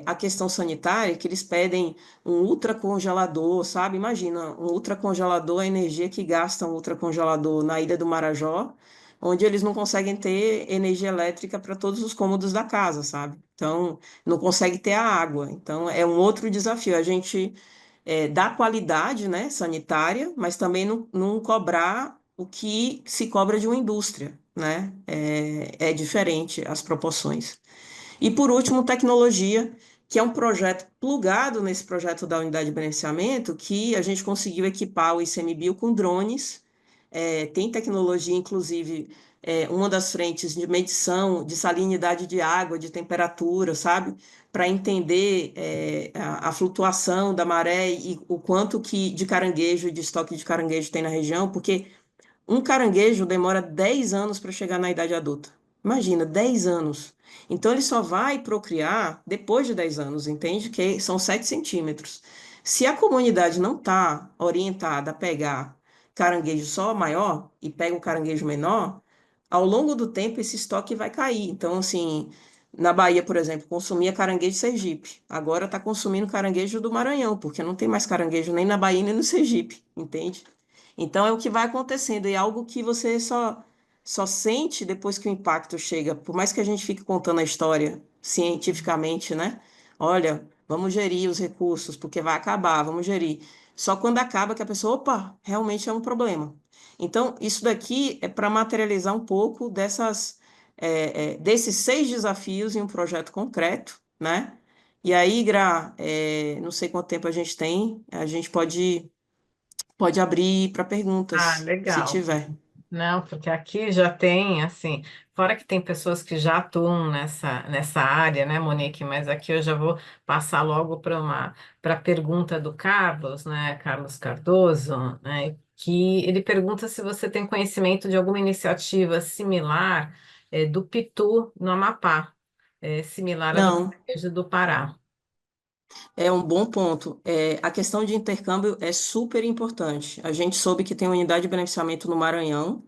a questão sanitária, que eles pedem um ultracongelador, sabe? Imagina, um ultracongelador, a energia que gasta um ultracongelador na Ilha do Marajó, onde eles não conseguem ter energia elétrica para todos os cômodos da casa, sabe? Então, não consegue ter a água. Então, é um outro desafio. A gente dá qualidade, né, sanitária, mas também não cobrar o que se cobra de uma indústria, né? É diferente as proporções. E por último, tecnologia, que é um projeto plugado nesse projeto da unidade de beneficiamento, que a gente conseguiu equipar o ICMBio com drones. Tem tecnologia, inclusive, uma das frentes de medição de salinidade de água, de temperatura, sabe? Para entender a flutuação da maré e o quanto que de caranguejo, de estoque de caranguejo tem na região, porque um caranguejo demora 10 anos para chegar na idade adulta. Imagina, 10 anos. Então ele só vai procriar depois de 10 anos, entende? Que são 7 centímetros. Se a comunidade não está orientada a pegar caranguejo só maior e pega um caranguejo menor, ao longo do tempo esse estoque vai cair. Então, assim, na Bahia, por exemplo, consumia caranguejo Sergipe. Agora está consumindo caranguejo do Maranhão, porque não tem mais caranguejo nem na Bahia nem no Sergipe, entende? Então é o que vai acontecendo, e é algo que você só sente depois que o impacto chega. Por mais que a gente fique contando a história cientificamente, né? Olha, vamos gerir os recursos, porque vai acabar, vamos gerir. Só quando acaba que a pessoa, opa, realmente é um problema. Então, isso daqui é para materializar um pouco desses 6 desafios em um projeto concreto, né? E aí, Gra, não sei quanto tempo a gente tem, a gente pode abrir para Ah, perguntas, se legal. tiver. Não, porque aqui já tem, assim, fora que tem pessoas que já atuam nessa área, né, Monique? Mas aqui eu já vou passar logo para a pergunta do Carlos, né, Carlos Cardoso, né, que ele pergunta se você tem conhecimento de alguma iniciativa similar do Pitu no Amapá, similar à do Não, Caranguejo do Pará. é um bom ponto. A questão de intercâmbio é super importante. A gente soube que tem uma unidade de beneficiamento no Maranhão,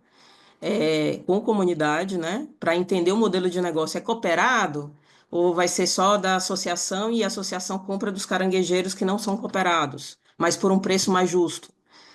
com comunidade, né? Para entender o modelo de negócio. É cooperado ou vai ser só da associação e a associação compra dos caranguejeiros que não são cooperados, mas por um preço mais justo?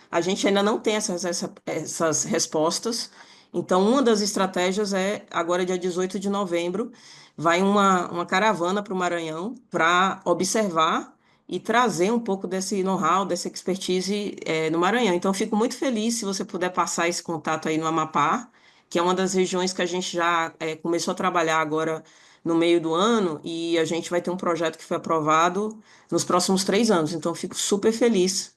A gente ainda não tem essas respostas. Então, uma das estratégias é, agora, dia 18 de novembro, vai uma caravana para o Maranhão para observar e trazer um pouco desse know-how, dessa expertise, no Maranhão. Então, eu fico muito feliz se você puder passar esse contato aí no Amapá, que é uma das regiões que a gente já começou a trabalhar agora no meio do ano, e a gente vai ter um projeto que foi aprovado nos próximos 3 anos. Então, eu fico super feliz.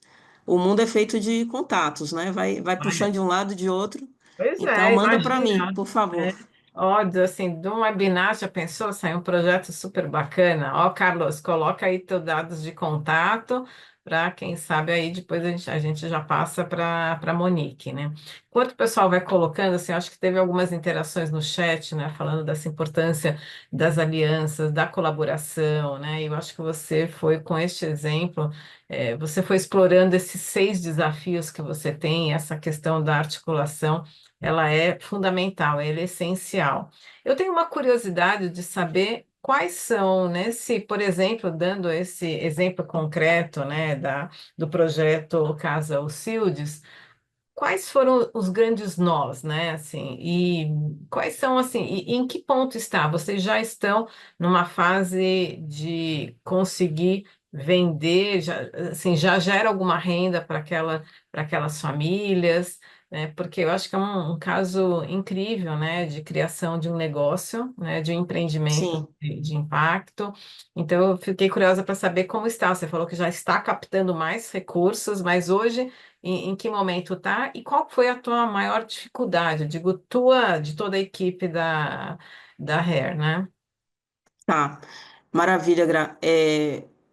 O mundo é feito de contatos, né? Vai puxando Olha, de um lado de outro. pois Então, é, manda para mim, imagina. por favor. Ódio, assim, de um webinar, já pensou? Sai um projeto super bacana. Ó, Carlos, coloca aí teus dados de contato para quem sabe aí depois a gente já passa para Monique, né? Enquanto o pessoal vai colocando, assim, acho que teve algumas interações no chat, né, falando dessa importância das alianças, da colaboração, né? E eu acho que você foi com este exemplo, você foi explorando esses 6 desafios que você tem, essa questão da articulação ela é fundamental, ela é essencial. Eu tenho uma curiosidade de saber quais são, né, se, por exemplo, dando esse exemplo concreto, né, do projeto Casa Alcides, quais foram os grandes nós, né, assim, e quais são, assim, e em que ponto está? Vocês já estão numa fase de conseguir vender, já, assim, já gera alguma renda para aquelas famílias, né? Porque eu acho que é um caso incrível, né, de criação de um negócio, né, de um empreendimento Sim. de impacto. Então, eu fiquei curiosa para saber como está. Você falou que já está captando mais recursos, mas hoje, em que momento está? E qual foi a tua maior dificuldade? Eu digo, tua, de toda a equipe da Hair, né? Tá, maravilha, Gra.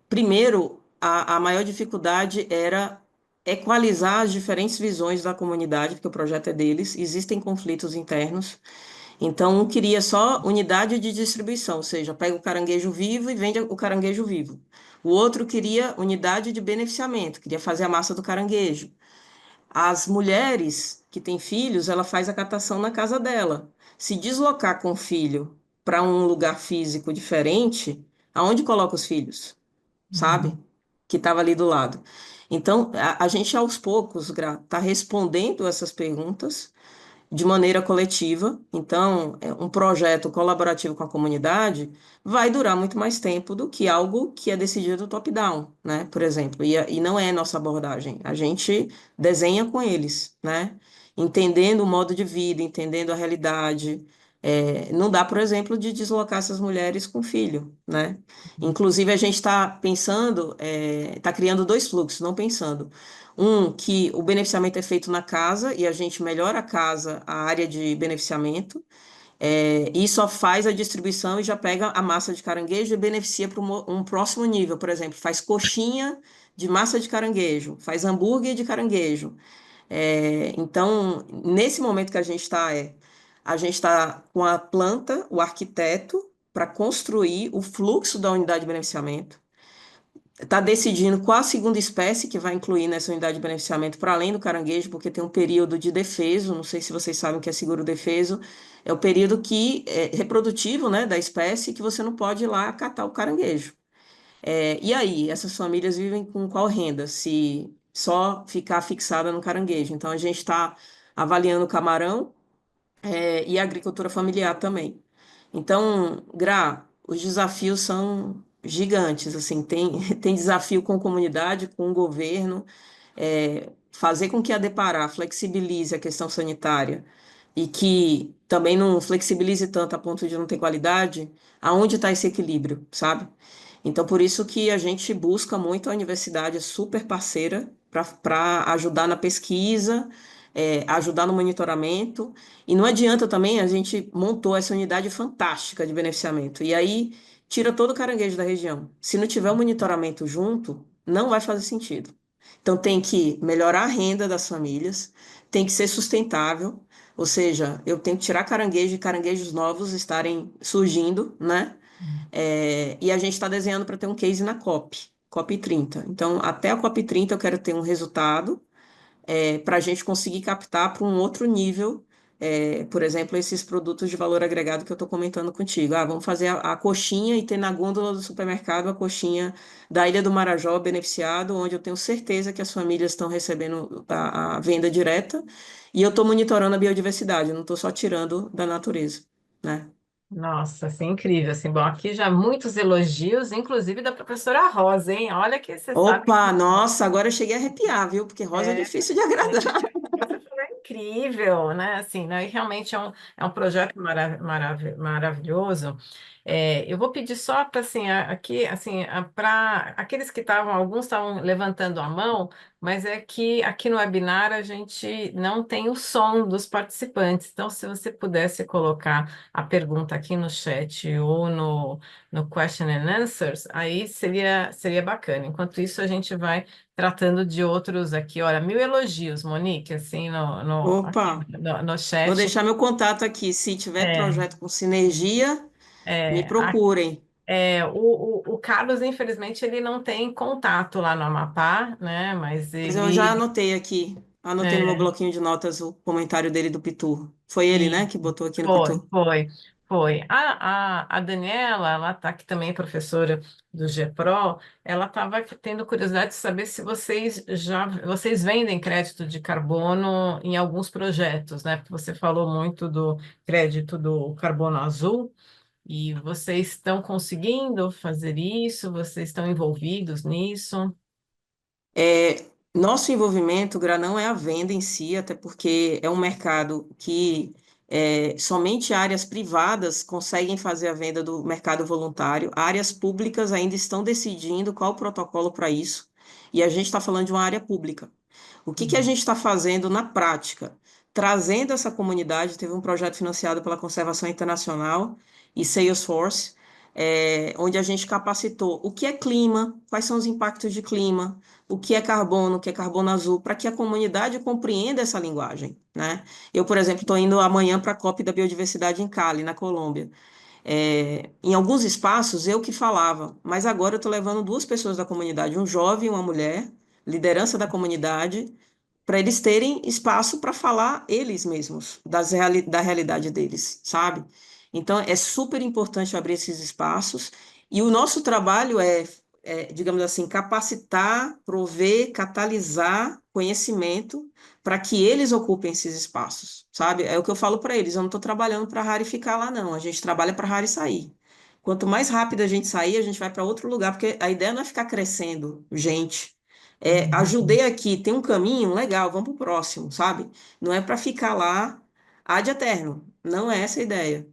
Primeiro, a maior dificuldade era equalizar as diferentes visões da comunidade, porque o projeto é deles, existem conflitos internos. Então, um queria só unidade de distribuição, ou seja, pega o caranguejo vivo e vende o caranguejo vivo. O outro queria unidade de beneficiamento, queria fazer a massa do caranguejo. As mulheres que têm filhos, ela faz a catação na casa dela. Se deslocar com o filho para um lugar físico diferente, aonde coloca os filhos, sabe? Uhum. Que estava ali do lado. Então, a gente aos poucos, está respondendo essas perguntas de maneira coletiva. Então, um projeto colaborativo com a comunidade vai durar muito mais tempo do que algo que é decidido top-down, né? Por exemplo, e não é nossa abordagem. A gente desenha com eles, né? Entendendo o modo de vida, entendendo a realidade. Não dá, por exemplo, de deslocar essas mulheres com filho, né? Inclusive, a gente está pensando, está criando dois fluxos, não pensando. Um, que o beneficiamento é feito na casa e a gente melhora a casa, a área de beneficiamento, e só faz a distribuição e já pega a massa de caranguejo e beneficia para um próximo nível. Por exemplo, faz coxinha de massa de caranguejo, faz hambúrguer de caranguejo. Então, nesse momento que a gente está com a planta, o arquiteto, para construir o fluxo da unidade de beneficiamento, está decidindo qual a segunda espécie que vai incluir nessa unidade de beneficiamento para além do caranguejo, porque tem um período de defeso, não sei se vocês sabem o que é seguro defeso, é o período que é reprodutivo, né, da espécie que você não pode ir lá catar o caranguejo. E aí, essas famílias vivem com qual renda? Se só ficar fixada no caranguejo. Então, a gente está avaliando o camarão, e a agricultura familiar também. Então, Gra, os desafios são gigantes, assim, tem desafio com comunidade, com o governo, fazer com que a Depará flexibilize a questão sanitária e que também não flexibilize tanto a ponto de não ter qualidade, aonde está esse equilíbrio, sabe? Então, por isso que a gente busca muito a universidade, é super parceira para ajudar na pesquisa, ajudar no monitoramento. E não adianta também, a gente montou essa unidade fantástica de beneficiamento. E aí tira todo o caranguejo da região. Se não tiver o monitoramento junto, não vai fazer sentido. Então tem que melhorar a renda das famílias, tem que ser sustentável, ou seja, eu tenho que tirar caranguejo e caranguejos novos estarem surgindo, né? E a gente está desenhando para ter um case na COP 30. Então, até a COP 30 eu quero ter um resultado para a gente conseguir captar para um outro nível, por exemplo, esses produtos de valor agregado que eu estou comentando contigo. Ah, vamos fazer a coxinha e ter na gôndola do supermercado a coxinha da Ilha do Marajó beneficiado, onde eu tenho certeza que as famílias estão recebendo a venda direta e eu estou monitorando a biodiversidade, eu não estou só tirando da natureza, né? Nossa, assim, incrível, assim, bom, aqui já muitos elogios, inclusive da professora Rosa, hein? Olha que você sabe Opa, que nossa, agora eu cheguei a arrepiar, viu? Porque rosa é é, difícil de é, agradar. você falou incrível, né? Assim, né? E realmente é um projeto maravilhoso. Eu vou pedir só para assim, aqui, assim, para aqueles que estavam, alguns estavam levantando a mão, mas é que aqui no webinar a gente não tem o som dos participantes. Então, se você pudesse colocar a pergunta aqui no chat ou no question and answers, aí seria bacana. Enquanto isso, a gente vai tratando de outros aqui. Olha, mil elogios, Monique, assim, aqui Opa, no vou chat. deixar meu contato aqui. Se tiver É, projeto com sinergia, me é, a- procurem. o Carlos, infelizmente, ele não tem contato lá no Amapá, né? Mas Mas eu já ele. anotei aqui. Anotei no meu é, bloquinho de notas o comentário dele do Pitu. Foi ele, né, E que botou aqui no foi, Pitu? foi, foi. A Daniela, ela está aqui também, professora do GPRO, ela estava tendo curiosidade de saber se vocês vendem crédito de carbono em alguns projetos, né? Porque você falou muito do crédito do carbono azul. E vocês estão conseguindo fazer isso? Vocês estão envolvidos nisso? Nosso envolvimento, Gra, não é a venda em si, até porque é um mercado que somente áreas privadas conseguem fazer a venda do mercado voluntário. Áreas públicas ainda estão decidindo qual o protocolo para isso. E a gente está falando de uma área pública. O que que a Uhum. gente está fazendo na prática? Trazendo essa comunidade, teve um projeto financiado pela Conservação Internacional e Salesforce, onde a gente capacitou o que é clima, quais são os impactos de clima, o que é carbono azul, para que a comunidade compreenda essa linguagem, né? Eu, por exemplo, estou indo amanhã para a COP da Biodiversidade em Cali, na Colômbia. Em alguns espaços eu que falava, mas agora eu estou levando duas pessoas da comunidade, um jovem e uma mulher, liderança da comunidade, para eles terem espaço para falar eles mesmos, da realidade deles, sabe? Então, é super importante abrir esses espaços, e o nosso trabalho digamos assim, capacitar, prover, catalisar conhecimento para que eles ocupem esses espaços, sabe? É o que eu falo para eles, eu não estou trabalhando para a Rari ficar lá, não, a gente trabalha para a Rari sair. Quanto mais rápido a gente sair, a gente vai para outro lugar, porque a ideia não é ficar crescendo, gente. Ajudei Uhum. aqui, tem um caminho legal, vamos para o próximo, sabe? Não é para ficar lá ad eterno. Não é essa a ideia.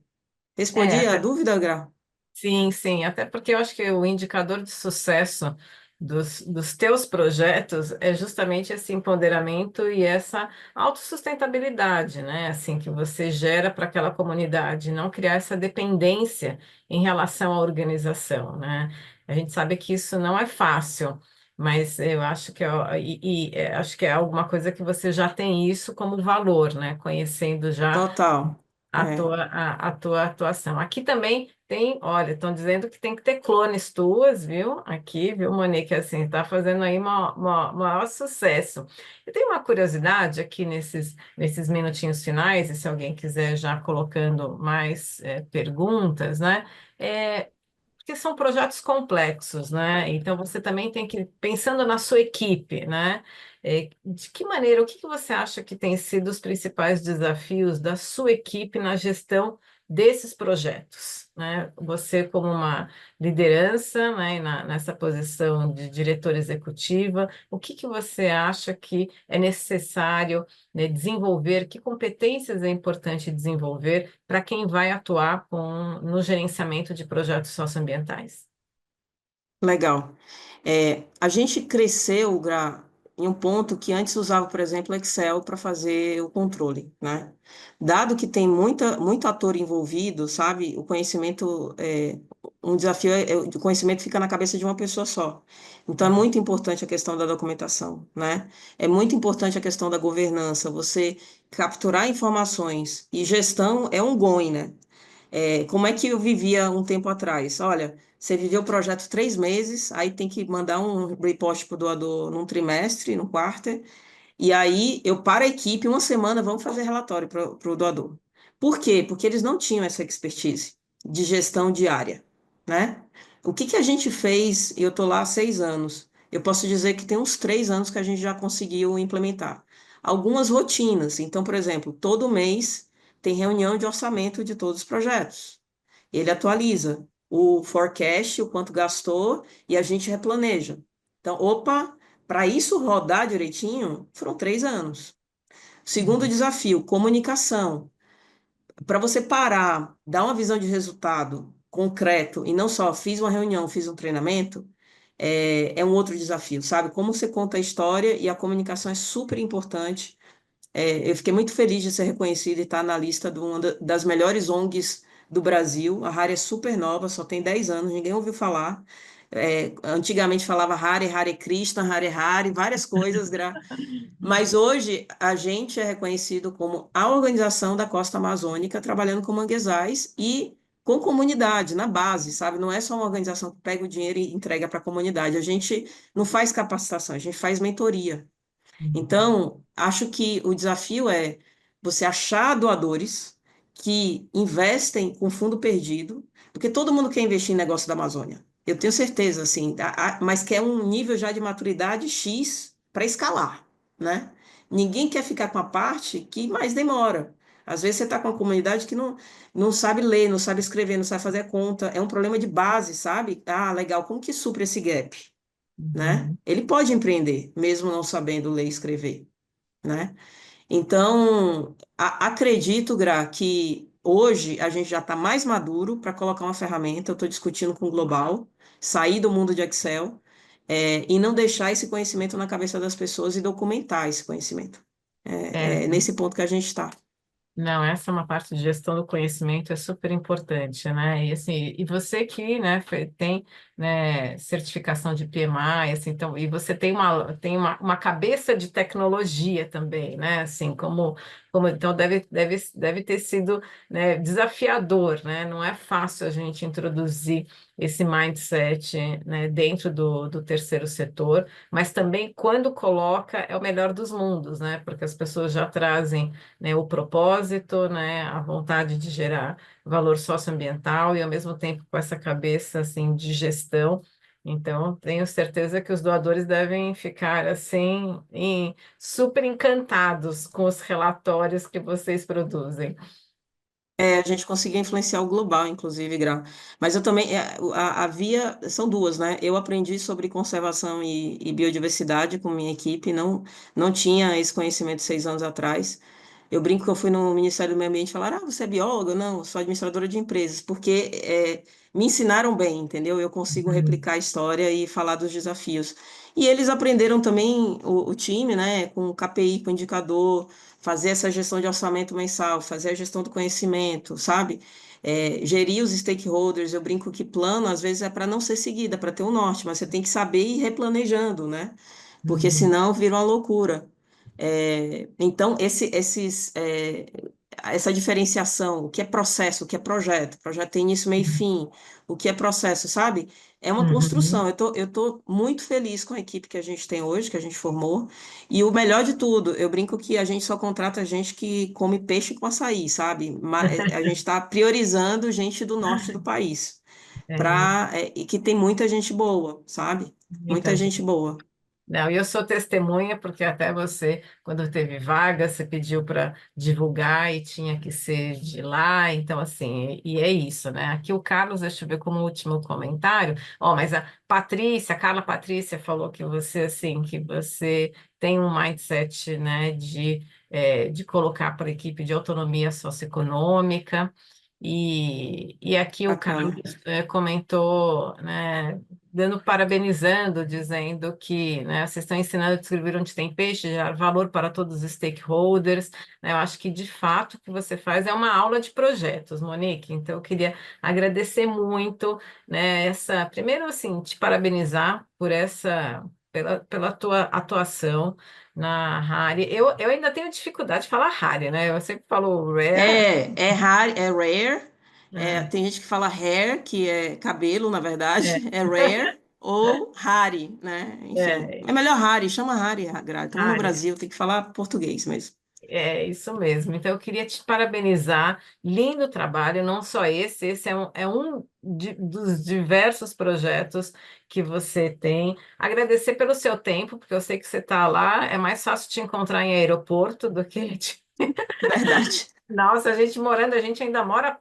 É, Respondi a dúvida, Gra? sim, sim, até porque eu acho que o indicador de sucesso dos teus projetos é justamente esse empoderamento e essa autossustentabilidade, né? Assim, que você gera para aquela comunidade, não criar essa dependência em relação à organização, né? A gente sabe que isso não é fácil, mas eu acho que acho que é alguma coisa que você já tem isso como valor, né? Conhecendo já Total. É. a tua atuação. Aqui também tem, olha, estão dizendo que tem que ter clones tuas, viu? Aqui, viu, Monique, assim, está fazendo aí maior sucesso. Eu tenho uma curiosidade aqui nesses minutinhos finais, e se alguém quiser já colocando mais perguntas, né? É, porque são projetos complexos, né? Então você também tem que, pensando na sua equipe, né? De que maneira, o que que você acha que tem sido os principais desafios da sua equipe na gestão desses projetos, né? Você como uma liderança, né, e nessa posição de diretora executiva, o que que você acha que é necessário, né, desenvolver, que competências é importante desenvolver para quem vai atuar no gerenciamento de projetos socioambientais? Legal. A gente cresceu, Gra, em um ponto que antes usava, por exemplo, Excel para fazer o controle, né? Dado que tem muito ator envolvido, sabe? O conhecimento, um desafio o conhecimento fica na cabeça de uma pessoa só. Então, é muito importante a questão da documentação, né? É muito importante a questão da governança, você capturar informações, e gestão é um ongoing, né? Como é que eu vivia um tempo atrás? Olha, você viveu o projeto 3 meses, aí tem que mandar um report para o doador num trimestre, no quarto, e aí eu paro a equipe, uma semana, vamos fazer relatório para o doador. Por quê? Porque eles não tinham essa expertise de gestão diária, né? O que que a gente fez, e eu estou lá há 6 anos, eu posso dizer que tem uns 3 anos que a gente já conseguiu implementar. Algumas rotinas. Então, por exemplo, todo mês tem reunião de orçamento de todos os projetos. Ele atualiza o forecast, o quanto gastou, e a gente replaneja. Então, opa, para isso rodar direitinho, foram 3 anos. Segundo Uhum. desafio, comunicação. Para você parar, dar uma visão de resultado concreto e não só fiz uma reunião, fiz um treinamento, é um outro desafio, sabe? Como você conta a história, e a comunicação é super importante. Eu fiquei muito feliz de ser reconhecida e estar na lista de uma das melhores ONGs do Brasil. A Rari é super nova, só tem 10 anos, ninguém ouviu falar. Antigamente falava Hare, Hare Krishna, Hare Hare, várias coisas, mas hoje a gente é reconhecido como a organização da Costa Amazônica, trabalhando com manguezais e com comunidade, na base, sabe? Não é só uma organização que pega o dinheiro e entrega para a comunidade. A gente não faz capacitação, a gente faz mentoria. Uhum. Então, acho que o desafio é você achar doadores que investem com fundo perdido, porque todo mundo quer investir em negócio da Amazônia. Eu tenho certeza, assim, mas quer um nível já de maturidade X para escalar, né? Ninguém quer ficar com a parte que mais demora. Às vezes você está com uma comunidade que não sabe ler, não sabe escrever, não sabe fazer a conta. É um problema de base, sabe? Ah, legal. Como que supre esse gap, né? Uhum. Ele pode empreender, mesmo não sabendo ler e escrever, né? Então, acredito, Gra, que hoje a gente já está mais maduro para colocar uma ferramenta. Eu estou discutindo com o Global, sair do mundo de Excel, e não deixar esse conhecimento na cabeça das pessoas e documentar esse conhecimento. É, É nesse ponto que a gente está. não, essa é uma parte de gestão do conhecimento é super importante, né? E assim, e você que, né, tem, né, certificação de PMI, assim, então, e você tem uma cabeça de tecnologia também, né? Assim, como então deve ter sido, né, desafiador, né? Não é fácil a gente introduzir esse mindset, né, dentro do terceiro setor, mas também quando coloca é o melhor dos mundos, né? Porque as pessoas já trazem, né, o propósito, né, a vontade de gerar valor socioambiental e ao mesmo tempo com essa cabeça assim de gestão. Então, tenho certeza que os doadores devem ficar assim super encantados com os relatórios que vocês produzem. A gente conseguia influenciar o global, inclusive, Gra. Mas eu também, a via, são duas, né? Eu aprendi sobre conservação e biodiversidade com minha equipe, não tinha esse conhecimento 6 anos atrás. Eu brinco que eu fui no Ministério do Meio Ambiente e falaram, ah, você é bióloga? Não, eu sou administradora de empresas, porque me ensinaram bem, entendeu? Eu consigo Uhum, replicar a história e falar dos desafios. E eles aprenderam também, o time, né, com KPI, com indicador, fazer essa gestão de orçamento mensal, fazer a gestão do conhecimento, sabe? Gerir os stakeholders. Eu brinco que plano, às vezes, é para não ser seguida, para ter um norte, mas você tem que saber ir replanejando, né? Porque uhum, senão vira uma loucura. Então, essa diferenciação, o que é processo, o que é projeto, projeto tem início, meio e fim, o que é processo, sabe? É uma uhum, construção. Eu tô muito feliz com a equipe que a gente tem hoje, que a gente formou. E o melhor de tudo, eu brinco que a gente só contrata gente que come peixe com açaí, sabe? A gente está priorizando gente do norte do país, é, e que tem muita gente boa, sabe? muita Muita gente. gente boa. Não, e eu sou testemunha porque até você, quando teve vaga, você pediu para divulgar e tinha que ser de lá, então assim, e é isso, né? Aqui o Carlos, deixa eu ver como último comentário. Ó, mas a Patrícia, a Carla Patrícia falou que você assim, que você tem um mindset, né, de colocar para a equipe de autonomia socioeconômica. E aqui o Carlos Bacana. comentou, né, parabenizando, dizendo que, né, vocês estão ensinando a descrever onde tem peixe, gerar valor para todos os stakeholders, né? Eu acho que, de fato, o que você faz é uma aula de projetos, Monique. Então, eu queria agradecer muito, né, primeiro, assim, te parabenizar pela tua atuação na Rari. Eu ainda tenho dificuldade de falar Rari, né? Eu sempre falo Rare, Rare. né? Tem gente que fala hair, que é cabelo, na É, verdade, é rare, ou rari, né? Enfim, é, é melhor rari, chama rari, Gra. Estamos no Rari. Brasil, tem que falar português mesmo. É isso mesmo. Então, eu queria te parabenizar. Lindo trabalho, não só esse, dos diversos projetos que você tem. Agradecer pelo seu tempo, porque eu sei que você está lá. É mais fácil te encontrar em aeroporto do que Verdade. Nossa, a gente morando, a gente ainda mora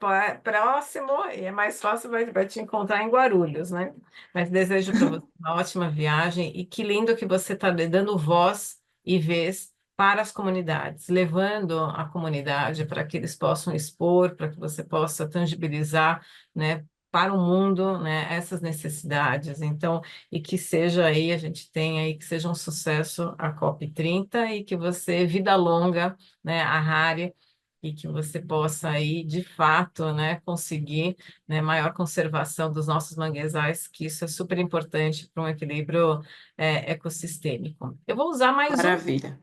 próximo e é mais fácil, vai te encontrar em Guarulhos, né? Mas desejo para você uma ótima viagem e que lindo que você está dando voz e vez para as comunidades, levando a comunidade para que eles possam expor, para que você possa tangibilizar, né, para o mundo, né, essas necessidades. Então, e que seja aí, a gente tenha aí, que seja um sucesso a COP30 e que você, vida longa, né, a Rari e que você possa aí, de fato, né, conseguir, né, maior conservação dos nossos manguezais, que isso é super importante para um equilíbrio ecossistêmico. Eu vou usar Maravilha.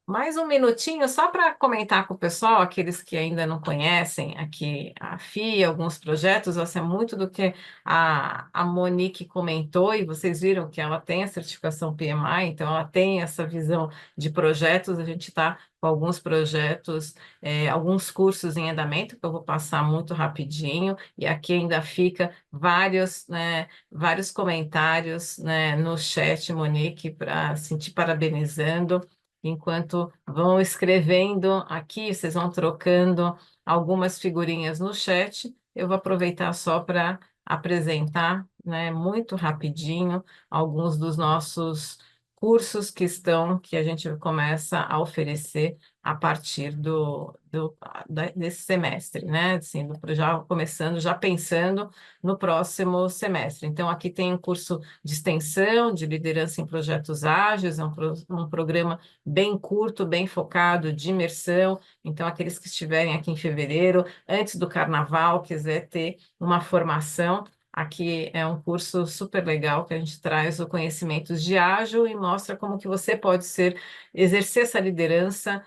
mais um minutinho só para comentar com o pessoal, aqueles que ainda não conhecem aqui a FIA, alguns projetos, assim, é muito do que a Monique comentou, e vocês viram que ela tem a certificação PMI, então ela tem essa visão de projetos, a gente está com alguns projetos, alguns cursos em andamento, que eu vou passar muito rapidinho, e aqui ainda fica vários, né, vários comentários, né, no chat, Monique, para assim, te parabenizando. enquanto vão escrevendo aqui, vocês vão trocando algumas figurinhas no chat. Eu vou aproveitar só para apresentar, né, muito rapidinho, alguns dos nossos cursos que a gente começa a oferecer a partir desse semestre, né? Assim, já começando, já pensando no próximo semestre. Então, aqui tem um curso de extensão, de liderança em projetos ágeis, um programa bem curto, bem focado, de imersão. Então, aqueles que estiverem aqui em fevereiro, antes do carnaval, quiser ter uma formação, aqui é um curso super legal que a gente traz o conhecimento de ágil e mostra como que você pode exercer essa liderança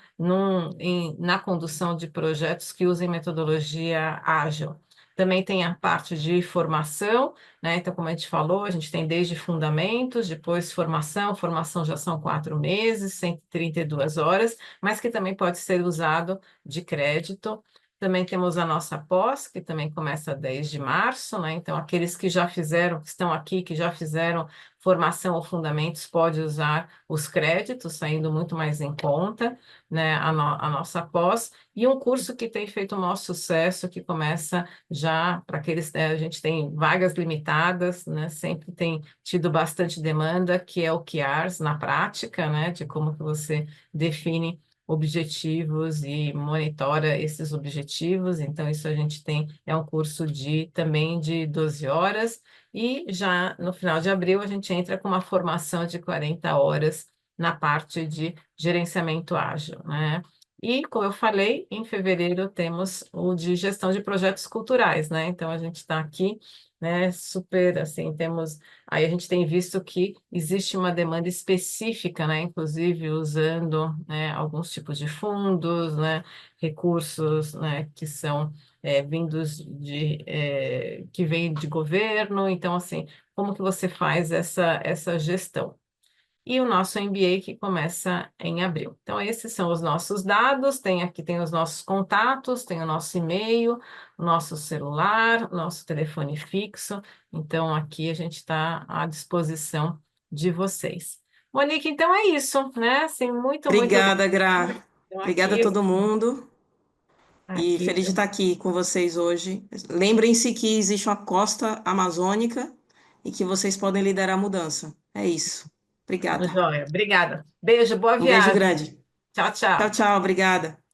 na condução de projetos que usem metodologia ágil. Também tem a parte de formação, né? Então, como a gente falou, a gente tem desde fundamentos, depois formação, formação já são 4 meses, 132 horas, mas que também pode ser usado de crédito. Também temos a nossa pós, que também começa 10 de março, né? Então, aqueles que já fizeram, que estão aqui, que já fizeram formação ou fundamentos, pode usar os créditos, saindo muito mais em conta, né? A nossa pós. E um curso que tem feito o maior sucesso, que começa já para aqueles, a gente tem vagas limitadas, né? Sempre tem tido bastante demanda, que é o QARS na prática, né? De como que você define objetivos e monitora esses objetivos. Então, isso a gente tem, é um curso também de 12 horas, e já no final de abril a gente entra com uma formação de 40 horas na parte de gerenciamento ágil, né? E, como eu falei, em fevereiro temos o de gestão de projetos culturais, né? Então, a gente está aqui, né, super, assim, temos... Aí a gente tem visto que existe uma demanda específica, né? Inclusive usando, né, alguns tipos de fundos, né? Recursos, né, que são vindos que vêm de governo. Então, assim, como que você faz essa gestão? E o nosso MBA que começa em abril. Então, esses são os nossos dados, aqui tem os nossos contatos, tem o nosso e-mail, o nosso celular, o nosso telefone fixo. Então, aqui a gente está à disposição de vocês. Monique, então é isso, né? Assim, muito, muito Obrigada, obrigada. Gra. Então, Obrigada a aqui, todo mundo e aqui, feliz de estar aqui com vocês hoje. Lembrem-se que existe uma costa amazônica e que vocês podem liderar a mudança. É isso. Obrigada. joia. Obrigada. Beijo, boa Um beijo viagem. grande. Tchau, Tchau, tchau. tchau. Obrigada.